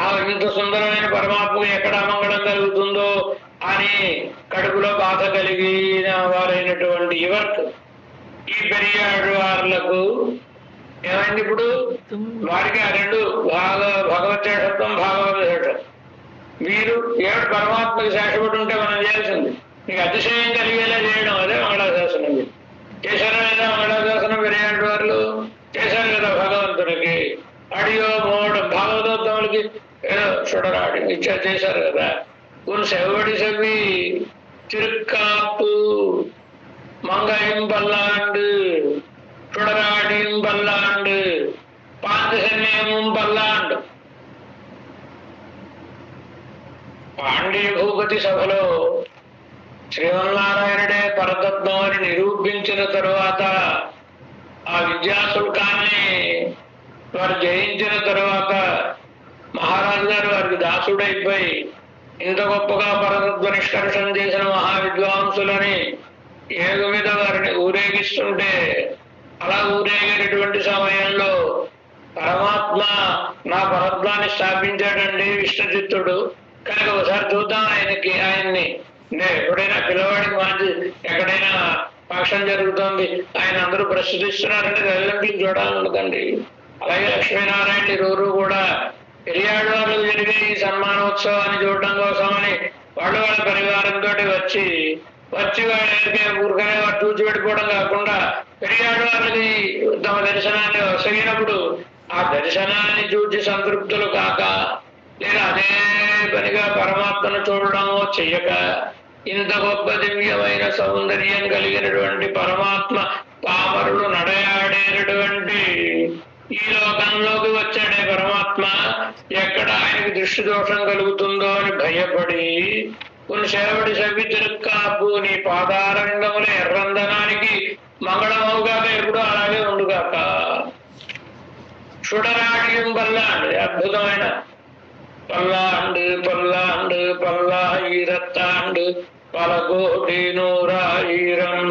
ఆ ఇంత సుందరమైన పరమాత్మకు ఎక్కడ అమంగళం కలుగుతుందో అని కడుపులో బాధ కలిగిన వారైనటువంటి ఇవర్కు ఈ పెరియాడు వారులకు ఏమైంది? ఇప్పుడు వారికి ఆ రెండు భగవత్ శేషత్వం భాగవత శేషం. వీరు ఏడు పరమాత్మకి శేషపడి ఉంటే మనం చేయాల్సింది నీకు అతిశయం కలిగేలా చేయడం అదే మంగళాశాసనం. చేశారా లేదా మంగళాశాసనం? పెరియాడు వారు చేశారు కదా భగవంతునికి. అడియో మోడ భాగవతోత్తములకి ఏదో చూడరాడి ఇచ్చా చేశారు కదా. కొన్ని సెవడి సెవి తిరుక్కాపు మంగళం పల్లాండు చుడరాడియం పల్లాండు పాంచజన్యముం పల్లాండు. పాండ్య భూపతి సభలో శ్రీమన్నారాయణుడే పరతత్వం అని నిరూపించిన తరువాత ఆ విద్యాశుల్కాన్ని వారు జయించిన తరువాత మహారాజు గారు వారికి దాసుడైపోయి ఇంత గొప్పగా పరతత్వ నిష్కర్షణ చేసిన మహావిద్వాంసులని ఏగు మీద వారిని ఊరేగిస్తుంటే అలా ఊరేగేటటువంటి సమయంలో పరమాత్మ నా పరత్వాన్ని స్థాపించాడండి విష్ణుచిత్తుడు కనుక ఒకసారి చూద్దాం ఆయన్ని ఎప్పుడైనా పిల్లవాడికి మంచి ఎక్కడైనా ఫంక్షన్ జరుగుతోంది ఆయన అందరూ ప్రస్తుతిస్తున్నారంటే తల్లిదండ్రులు చూడాలన్నదండి. అలాగే లక్ష్మీనారాయణ ఇరువురు కూడా పెరియాడు వాళ్ళు జరిగే ఈ సన్మానోత్సవాన్ని చూడడం కోసమని వాళ్ళు వాళ్ళ పరివారంతో వచ్చి వాళ్ళకి ఊరికనే చూచి వెళ్ళిపోవడం కాకుండా పెరియాడు వాళ్ళకి తమ దర్శనాన్ని వసగినప్పుడు ఆ దర్శనాన్ని చూచి సంతృప్తులు కాక లేదా అదే పనిగా పరమాత్మను చూడడమో చెయ్యక ఇంత గొప్ప దివ్యమైన సౌందర్యం కలిగినటువంటి పరమాత్మ పామరుడు నడయాడేటటువంటి ఈ లోకంలోకి వచ్చాడే పరమాత్మ ఎక్కడ ఆయనకి దృష్టి దోషం కలుగుతుందో అని భయపడి కొన్ని సేవడి సవి తిరుక్కాపు నీ పాదారంగముల ఎర్రందనానికి మంగళమవుగాక ఎప్పుడు అలాగే ఉండుగాక. చూడరాడియం పల్లాండు అద్భుతమైన పల్లాండు పల్లాండు పల్లాయిరత్తాండు పలకోటి నూరాయిరం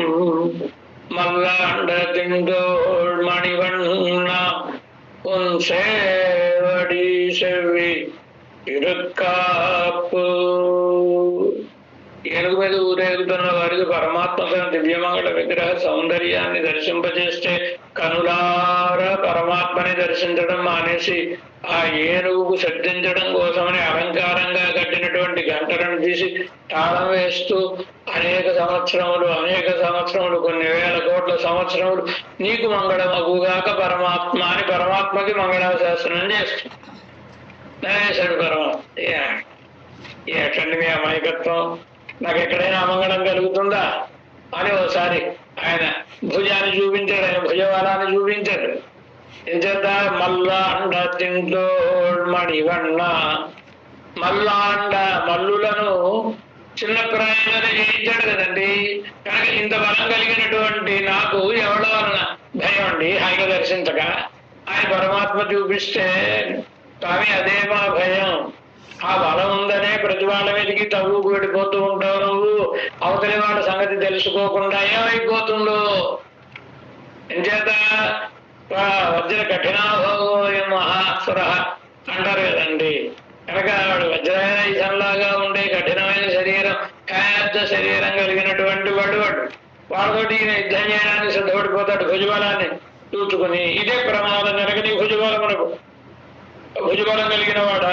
మల్లాండ తిండోళ్ మణివన్న ఉన్ సేవడి సెవి తిరుక్కాపు. ఏనుగు మీద ఊరేగుతున్న వారికి పరమాత్మ తన దివ్యమంగళ విగ్రహ సౌందర్యాన్ని దర్శింపజేస్తే కనులారా పరమాత్మని దర్శించడం మానేసి ఆ ఏనుగుకు శ్రద్ధించడం కోసమని అలంకారంగా కట్టినటువంటి గంటలను తీసి తాళం వేస్తూ అనేక సంవత్సరములు కొన్ని వేల కోట్ల సంవత్సరములు నీకు మంగళమగుగాక పరమాత్మ అని పరమాత్మకి మంగళాశాసనం చేస్తుంది. నరేశాడు పరమాత్మ. ఎట్లండి మీ అమాయకత్వం, నాకు ఎక్కడైనా అమంగళం కలుగుతుందా అని ఒకసారి ఆయన భుజాన్ని చూపించాడు, ఆయన భుజబలాన్ని చూపించాడు. ఎంచేత మల్లాండ తింటో మణివన్న, మల్లాండ మల్లులను చిన్న ప్రాయంలోనే జయించాడు కదండి. కనుక ఇంత బలం కలిగినటువంటి నాకు ఎవడో అన్న భయం అండి హాయిగా దర్శించక. ఆయన పరమాత్మ చూపిస్తే స్వామి అదే మా భయం, ఆ బలం ఉందనే ప్రతి వాళ్ళ మీదకి తవ్వుకు వెళ్ళిపోతూ ఉంటావు నువ్వు, అవతలి వాళ్ళ సంగతి తెలుసుకోకుండా ఏమైపోతుందో. ఎంచేత వజ్ర కఠినాభోయం మహాసుర అంటారు కదండి. కనుక వాడు వజ్రాయుధంలాగా ఉండే కఠినమైన శరీరం, పెద్ద శరీరం కలిగినటువంటి వాడితోటి ఈయన యుద్ధం చేయడానికి సిద్ధపడిపోతాడు భుజబలాన్ని చూచుకుని. ఇదే ప్రమాదం కనుక నీ భుజబలమునకు, భుజబలం కలిగిన వాడ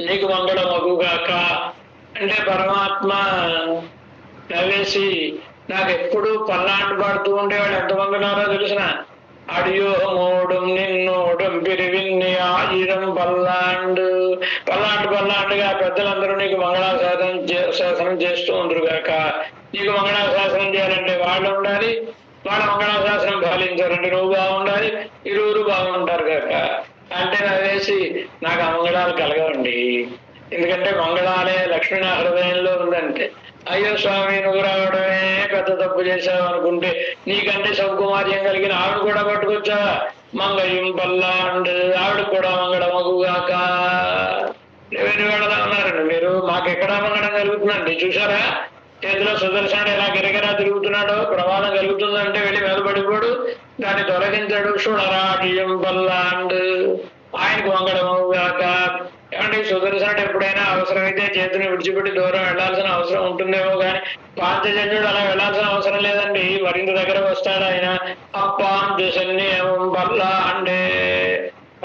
నీకు మంగళమగుగాక అంటే పరమాత్మ నవ్వేసి నాకు ఎప్పుడు పల్లాండు పాడుతూ ఉండేవాడు. ఎంతమంది ఉన్నారో తెలిసిన అడియో మూడం నిన్నోడం పిరివిన్ని ఆయిరం పల్లాండుగా పెద్దలందరూ నీకు మంగళాశాసనం చేస్తూ ఉందరుగాక. నీకు మంగళాశాసనం చేయాలంటే వాళ్ళు ఉండాలి, వాళ్ళ మంగళాశాసనం ఫలించాలంటే నువ్వు బాగుండాలి, ఇరువురు బాగుంటారు కాక అంటే నవ్వేసి నాకు అమంగళాలు కలగవండి. ఎందుకంటే మంగళాలే లక్ష్మీ నా హృదయంలో ఉందంటే. అయ్యో స్వామి నువ్వు రావడమే పెద్ద తప్పు చేశావు అనుకుంటే నీకంటే సౌకుమార్యం కలిగిన ఆవిడ కూడా పట్టుకొచ్చా మంగళం పల్లాండు, ఆవిడ కూడా మంగళమగుగాక. ఎవరి వాళ్ళ ఉన్నారండి మీరు, మాకెక్కడా మంగళం కలుగుతుందండి. చూసారా చేతిలో సుదర్శనుడు ఎలా గిరగిరా తిరుగుతున్నాడో, ప్రమాదం కలుగుతుందంటే వెళ్ళి మీద పడిపోడు, దాన్ని తొలగించాడు. చూడరాడియం పల్లాండు, ఆయనకు మంగళమగుగాక. ఏమంటే సుదర్శనుడు ఎప్పుడైనా అవసరమైతే చేతిని విడిచిపెట్టి దూరం వెళ్లాల్సిన అవసరం ఉంటుందేమో కానీ పాంచజన్యుడు అలా వెళ్లాల్సిన అవసరం లేదండి. మరింత దగ్గర వస్తాడు ఆయన. అప్పాంజన్యం పల్లాండే,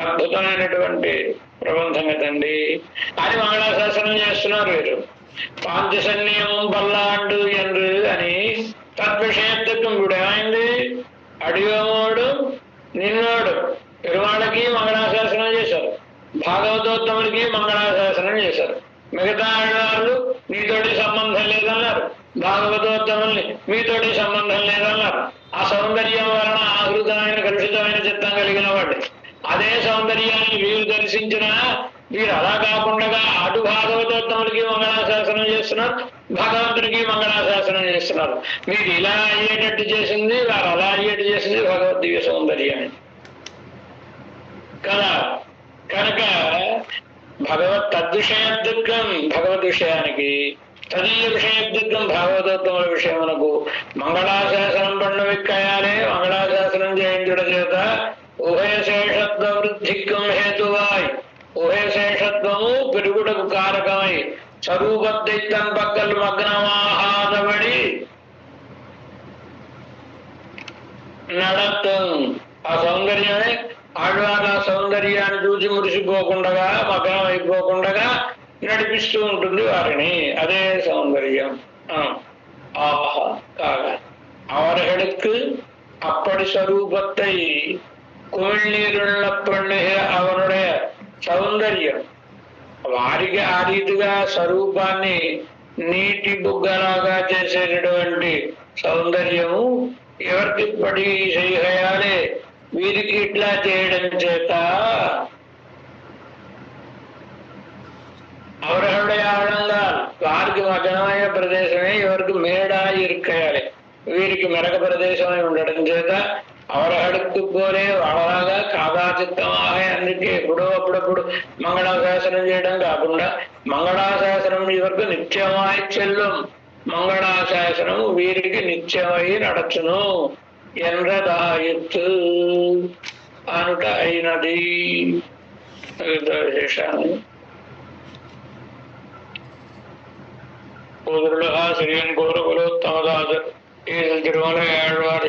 అద్భుతమైనటువంటి ప్రబంధం కదండి. అని మంగళాశాసనం చేస్తున్నారు వీరు. పాంచజన్యం పల్లాండు ఎందు అని తద్విషయత్వం కూడా ఏమైంది, అడిగోడు నిన్నోడు పెరుమాళ్ళకి మంగళాశాసనం చేశారు, భాగవతోత్తములకి మంగళాశాసనం చేశారు. మిగతా వాళ్ళు మీతోటి సంబంధం లేదన్నారు, భాగవతోత్తముల్ని మీతోటి సంబంధం లేదన్నారు. ఆ సౌందర్యం వలన ఆహృతమైన కలుషితమైన చిత్తం కలిగిన వాడు. అదే సౌందర్యాన్ని వీరు దర్శించినా వీరు అలా కాకుండా అటు భాగవతోత్తములకి మంగళాశాసనం చేస్తున్నారు, భగవంతుడికి మంగళాశాసనం చేస్తున్నారు. మీరు ఇలా అయ్యేటట్టు చేసింది, వారు అలా అయ్యేట్టు చేసింది భగవద్దివ్య సౌందర్యాన్ని కదా. కనుక తద్విషయదుఃఖం భగవద్ విషయానికి, తదీయ విషయదుఃఖం భాగవతోత్తముల విషయమునకు మంగళాశాసనం పండువిక్కయాలే మంగళాశాసనం చేయించుట చేత ఉభయశేషత్వ వృద్ధికం హేతువాయ్, ఉభయశేషత్వము పెరుగుటకు కారకమై స్వరూపద్దైతం పక్కలు మగ్నమాహాదబడి నడత్తం. ఆ సౌందర్యమే ఆడవాళ్ళ సౌందర్యాన్ని చూసి మురిసిపోకుండా మగ్నం అయిపోకుండా నడిపిస్తూ ఉంటుంది వారిని. అదే సౌందర్యం. ఆహా కాగా அவர்களுக்கு அப்படி ஸ்வரூபத்தை కుమిళ్ళీరున్నప్పటి అవనుடைய సౌందర్యం, వారికి ఆ రీతిగా స్వరూపాన్ని నీటి బుగ్గలాగా చేసేటటువంటి సౌందర్యము ఎవరికి పడి చేయాలి, వీరికి ఇట్లా చేయడం చేత அவர்களுடைய ஆழங்கால் వారికి మగనమైన ప్రదేశమే ఎవరికి మేడా ఇరుక్కయాలి, వీరికి మెరక ప్రదేశమై ఉండడం చేత అవరహడుకు పోలే వాళ్ళలాగా కాదాచిత్తమాహే. అందుకే ఎప్పుడో అప్పుడప్పుడు మంగళాశాసనం చేయడం కాకుండా మంగళాశాసనం ఇవరకు నిత్యమాయి చెల్லும், మంగళాశాసనం వీరికి నిత్యమై నడచును ఎంద్రదాయిత్తు అనుట అయినది. విశేషాన్ని శ్రీయన్ గౌరవులోత్తమదాసర్ ఈ తిరుమల ఏழ்వారు